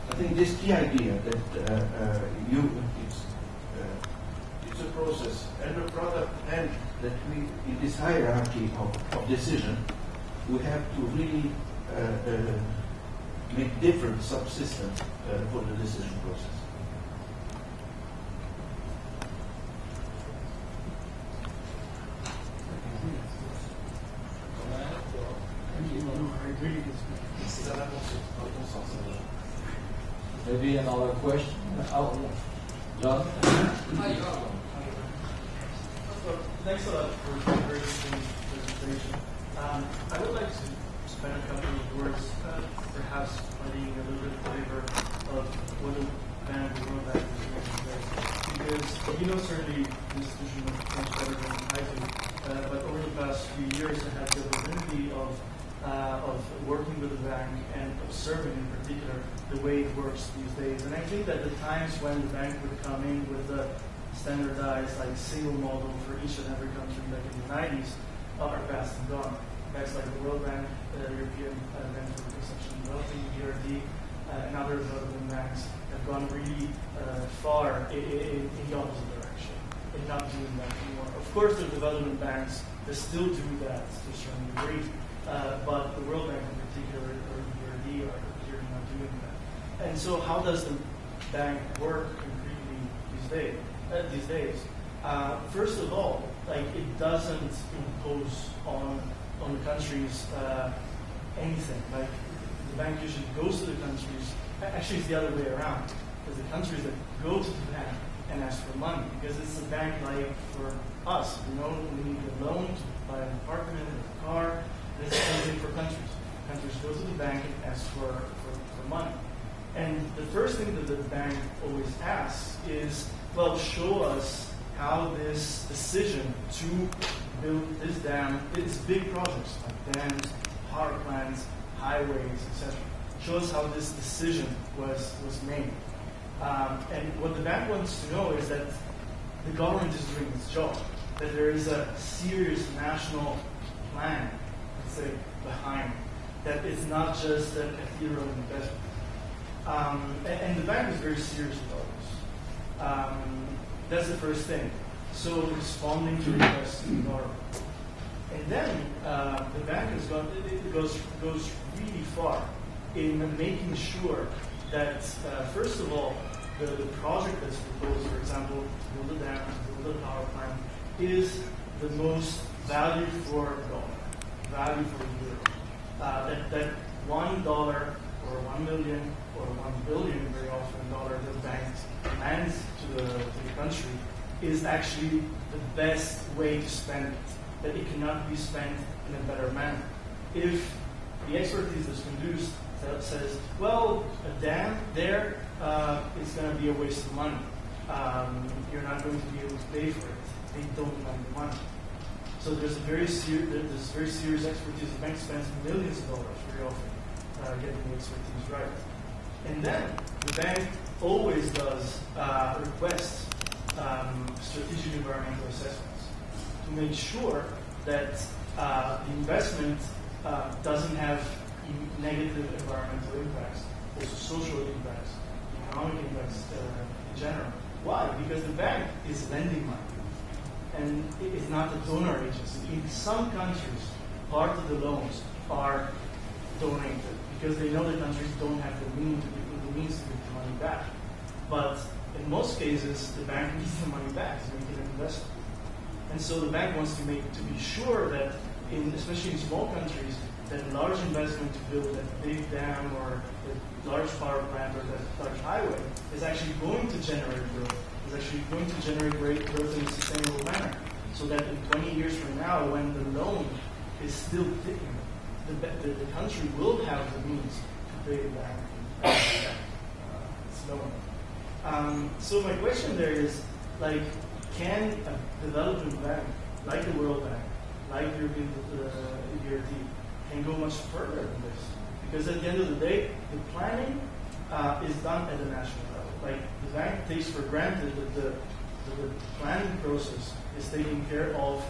I think this key idea that it's a process and a product, and that we, in this hierarchy of decision, we have to really make different subsystems for the decision process. Maybe another question? Oh, John? Hi, John. Thanks a lot for a very interesting presentation. I would like to spend a couple of words, perhaps letting a little bit of flavor of what the Bank of the World Bank is doing today. Because you know certainly the institution much better than I do, but over the past few years I had the opportunity of working with the bank and observing in particular the way it works these days. And I think that the times when the bank would come in with a standardized single model for each and every country like in the 90s are past and gone. Banks like the World Bank, European Bank for Reconstruction and Development, BRD, and other development banks have gone really far in the opposite direction, in not doing that anymore. Of course, the development banks, they still do that to a certain degree, but the World Bank in particular, or the BRD, are clearly not doing that. And so how does the bank work concretely these days? First of all, it doesn't impose on the countries anything. Like the bank usually goes to the countries, actually it's the other way around, because the countries that go to the bank and ask for money, because it's a bank like for us, we need a loan to buy an apartment or a car, and it's the same thing for countries. Countries go to the bank and ask for money. And the first thing that the bank always asks is, well, show us how this decision to build this dam, these big projects like dams, power plants, highways, etc. Show us how this decision was made. And what the bank wants to know is that the government is doing its job, that there is a serious national plan, let's say, behind, that it's not just an ethereal investment. And the bank is very serious about this. That's the first thing. So responding to requests in the government. And then the bank goes really far in making sure that, first of all, the project that's proposed, for example, to build a dam, to build a power plant, is the most value for dollar, value for euro. That $1 or 1 million or 1 billion, very often dollar, the bank lands to the country is actually the best way to spend it, that it cannot be spent in a better manner. If the expertise that's produced says, well, a dam there is going to be a waste of money. You're not going to be able to pay for it. They don't have the money. So there's very serious expertise. The bank spends millions of dollars very often getting the expertise right. And then the bank always does request strategic environmental assessments to make sure that the investment doesn't have negative environmental impacts, also social impacts, economic impacts in general. Why? Because the bank is lending money, and it is not a donor agency. In some countries, part of the loans are donated because they know the countries don't have the means to give the money back. But in most cases, the bank needs the money back to make an investment. And so the bank wants to be sure that, especially in small countries, that large investment to build that big dam or a large power plant or that large highway is actually going to generate growth, is actually going to generate great growth in a sustainable manner. So that in 20 years from now, when the loan is still ticking, the country will have the means to pay it back its loan. So my question there is, like, can a development bank, like the World Bank, like European EBRD, can go much further than this? Because at the end of the day, the planning is done at the national level. Like, the bank takes for granted that the planning process is taken care of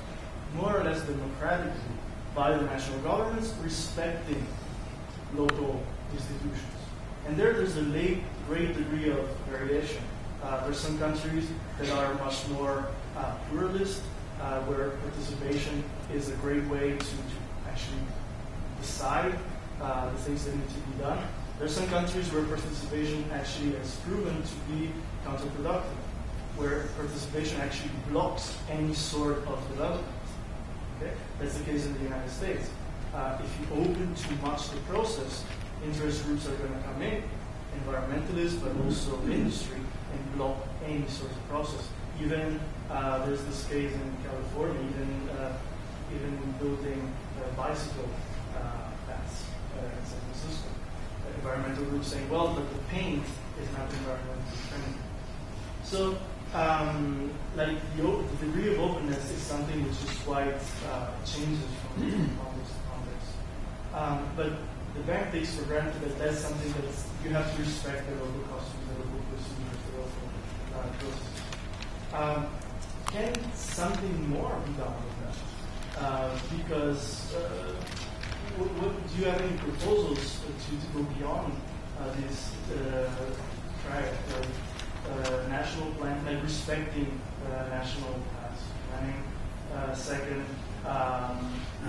more or less democratically by the national governments, respecting local institutions. And there's a great degree of variation. There's some countries that are much more pluralist, where participation is a great way to actually decide the things that need to be done. There's some countries where participation actually has proven to be counterproductive, where participation actually blocks any sort of development. Okay? That's the case in the United States. If you open too much the process, interest groups are going to come in, environmentalists, but also industry, and block any sort of process. Even there's this case in California, even building bicycle paths in San Francisco. Environmental groups saying, well, but the paint is not environmentally friendly. So, like the degree of openness is something which is quite changes from this context. But the bank takes for granted that that's something that you have to respect the local customs, the local procedures, the local processes. Can something more be done with that? Because do you have any proposals to go beyond this national plan, like respecting national planning? Second,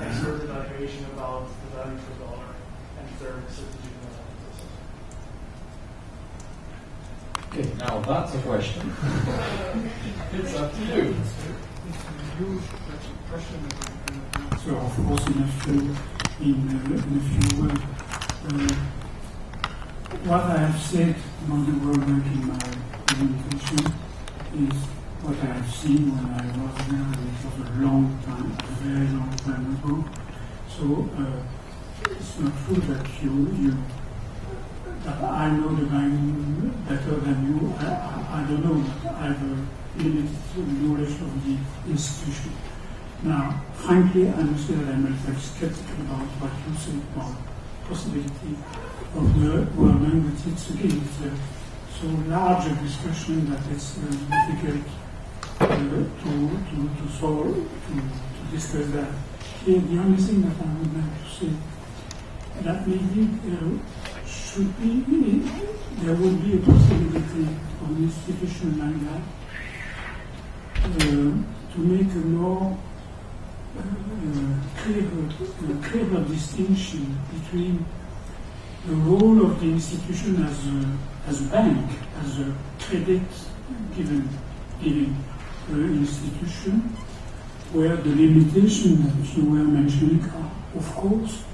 expert evaluation about the value per dollar, and third, strategic analysis. Okay, now that's a question. It's up to you. So, of course, in a few words, what I have said about the World Bank in my presentation is what I have seen when I was there, which was a long time, a very long time ago. So it's not true that that I know the bank better than you. I don't know, but I have a limited knowledge of the institution. Now, frankly, I must say that I'm a little skeptical about what you say about the possibility of the World Bank, but it's again, it's so large a discussion that it's difficult to solve, to discuss that. Here, the only thing that I would like to say that maybe there would be a possibility of an institution like that to make a more clearer distinction between the role of the institution as a bank, as a credit giving institution, where the limitations that you were mentioning are, of course,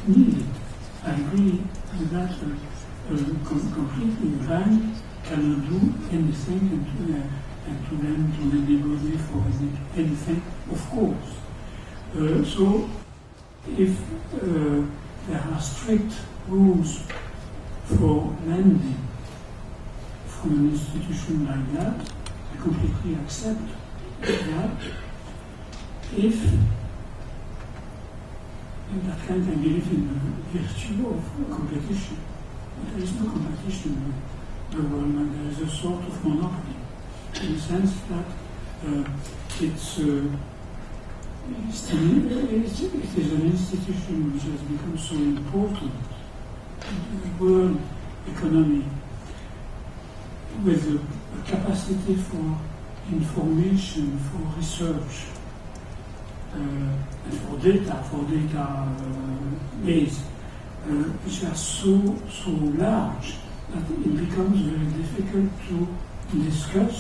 needed. I agree with that completely. A bank cannot do anything and to lend to anybody for anything, of course. So, if there are strict rules for lending from an institution like that, I completely accept that. If in that kind, I believe in the virtue of competition. But there is no competition with the world, and there is a sort of monopoly, in the sense that it's it is an institution which has become so important in the world economy, with a capacity for information, for research, and for data base, which are so large that it becomes very difficult to discuss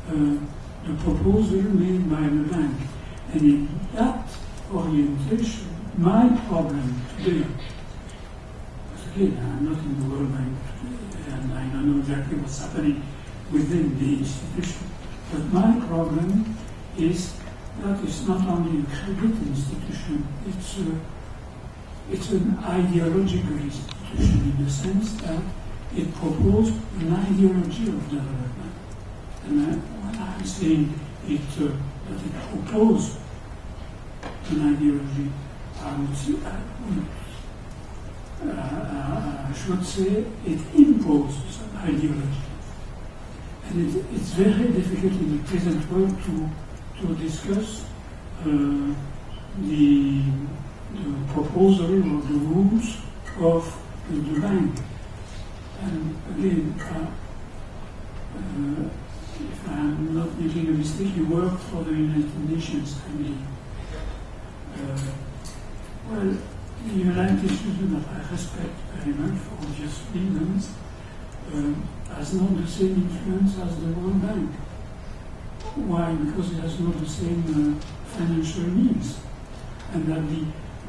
the proposal made by the bank. And in that orientation, my problem today, because again, I'm not in the World Bank today, and I don't know exactly what's happening within the institution, but my problem is that it's not only a credit institution, it's an ideological institution in the sense that it proposed an ideology of development. And when I'm saying that it proposed an ideology, I should say it imposes an ideology. And it's very difficult in the present world to discuss the proposal or the rules of the bank. And again, if I'm not making a mistake, you work for the United Nations, I believe. Well, the United Nations, that I respect very much for obvious reasons, has not the same influence as the World Bank. Why? Because it has not the same financial needs. And that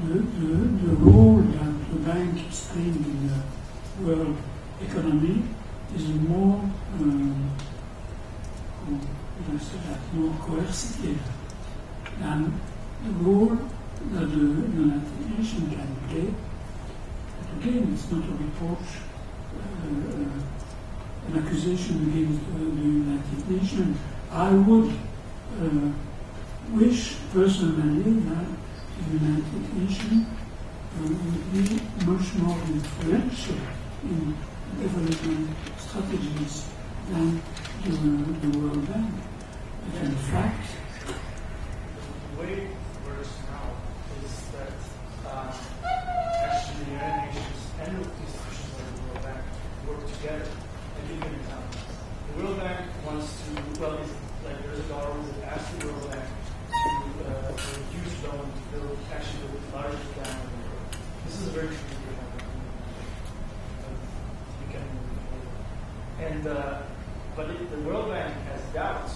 the role that the bank is playing in the world economy is more, more coercive than the role that the United Nations can play. But again, it's not a reproach, an accusation against the United Nations. I would wish personally that the United Nations would be much more influential in development strategies than the World Bank. But in fact, the way it works now is that actually the United Nations and the institutions like the World Bank work together. I'll give you an example. The World Bank wants to, well, there's a dollar that asks the World Bank to a huge loan to build actually the largest dam in the world. This is a very true example. But the World Bank has doubts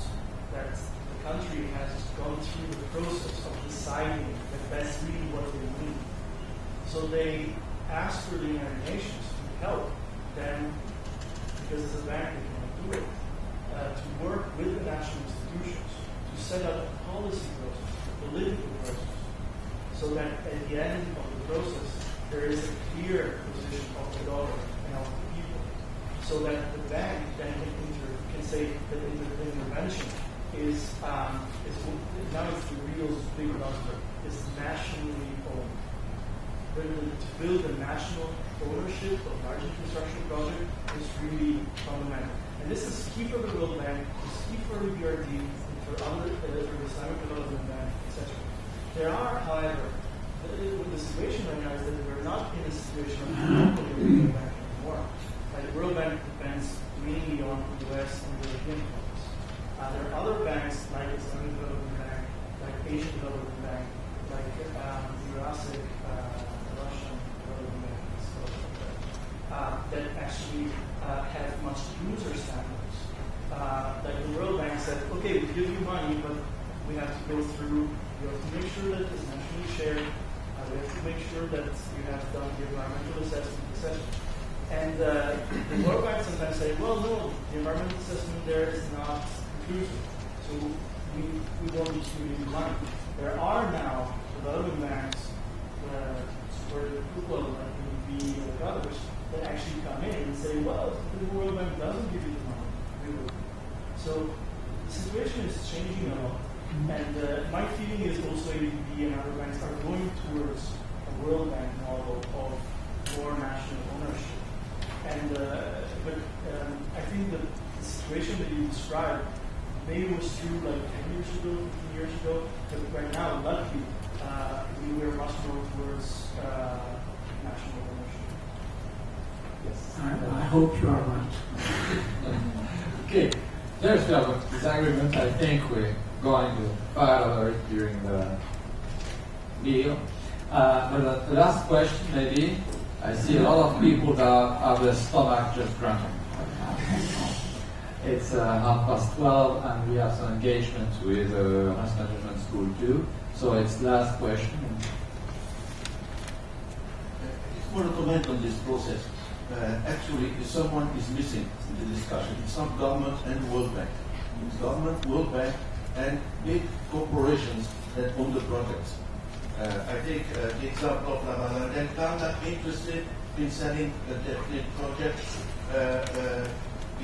that the country has gone through the process of deciding that that's really what they need. So they ask for the United Nations to help them, because as a bank they cannot do it, to work with the national institutions to set up a policy process, a political process, so that at the end of the process there is a clear position of the dollar and of the people, so that the bank then can say that the intervention is now it's the real big number, is nationally owned. To build a national ownership of large construction project is really fundamental. And this is key for the World Bank, it's key for the BRD, for the Islamic Development Bank, etc. There are, however, the situation right now is that we're not in a situation of monopoly of the World Bank anymore. The World Bank depends mainly on the US and European countries. There are other banks like Islamic Development Bank, like Asian Development Bank, like Eurasic, Russian Development Bank, that actually have much looser standards. Like the World Bank said, okay, we give you money, but we have to go through, you have to make sure that it's nationally shared, we have to make sure that you have done the environmental assessment, etc. And the World Bank sometimes say, well, no, the environmental assessment there is not conclusive, so we won't be giving money. There are now development banks, supported like UB or others, that actually come in and say, well, if the World Bank doesn't give you the money, we will. So the situation is changing a lot. And my feeling is also ADB and other banks are going towards a World Bank model of more national ownership. And but I think that the situation that you described maybe it was true like 10 years ago, 15 years ago, but right now, luckily, we are much more towards national ownership. I hope you are right. Okay, there's a disagreement. I think we're going to fight over it during the meal. But the last question, maybe. I see a lot of people that have their stomach just grumbling. It's 12:30, and we have some engagement with Reims Management School too. So it's last question. It's more a comment on this process. Actually, someone is missing in the discussion. It's not government and World Bank. It's government, World Bank, and big corporations that own the projects. I take the example of Champagne-Ardenne. I'm not interested in selling a definite project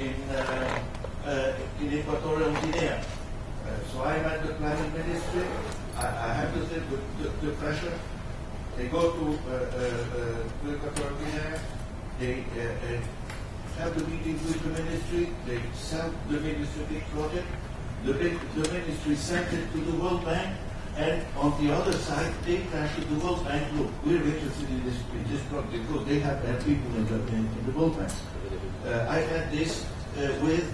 in Equatorial Guinea. So I'm at the planning ministry. I have to say the pressure. They go to Equatorial Guinea. They have the meetings with the ministry. They sell the ministry big project. The ministry sent it to the World Bank. And on the other side, they try to the World Bank. Look, we're interested in this project because they have people in the World Bank. I had this with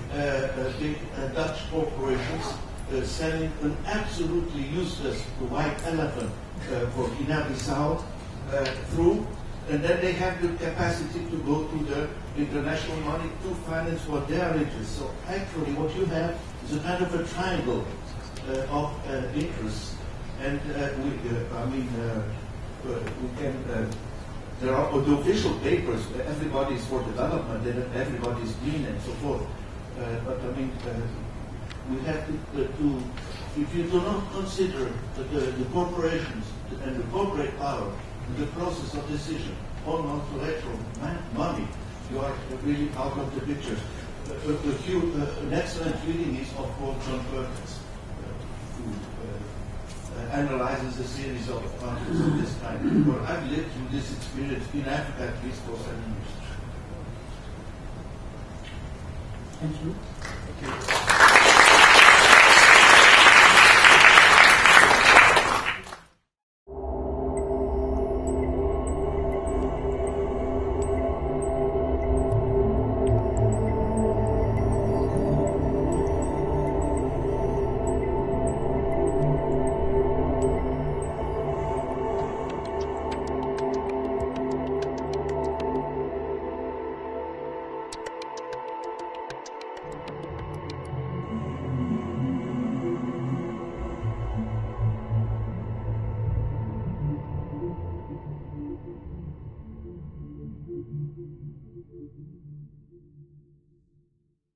big Dutch corporations selling an absolutely useless white elephant for Guinea-Bissau through, and then they have the capacity to go to the international money to finance what they are interested. So actually, what you have is a kind of a triangle of interests. And we can. There are the official papers. Everybody is for development, and everybody is green, and so forth. But I mean, we have to. If you do not consider the corporations and the corporate power in the process of decision on non-electoral money, you are really out of the picture. An excellent reading is of course John Perkins. Analyzes a series of articles of this kind. Well, I've lived through this experience in Africa at least for 7 years. Thank you. Okay.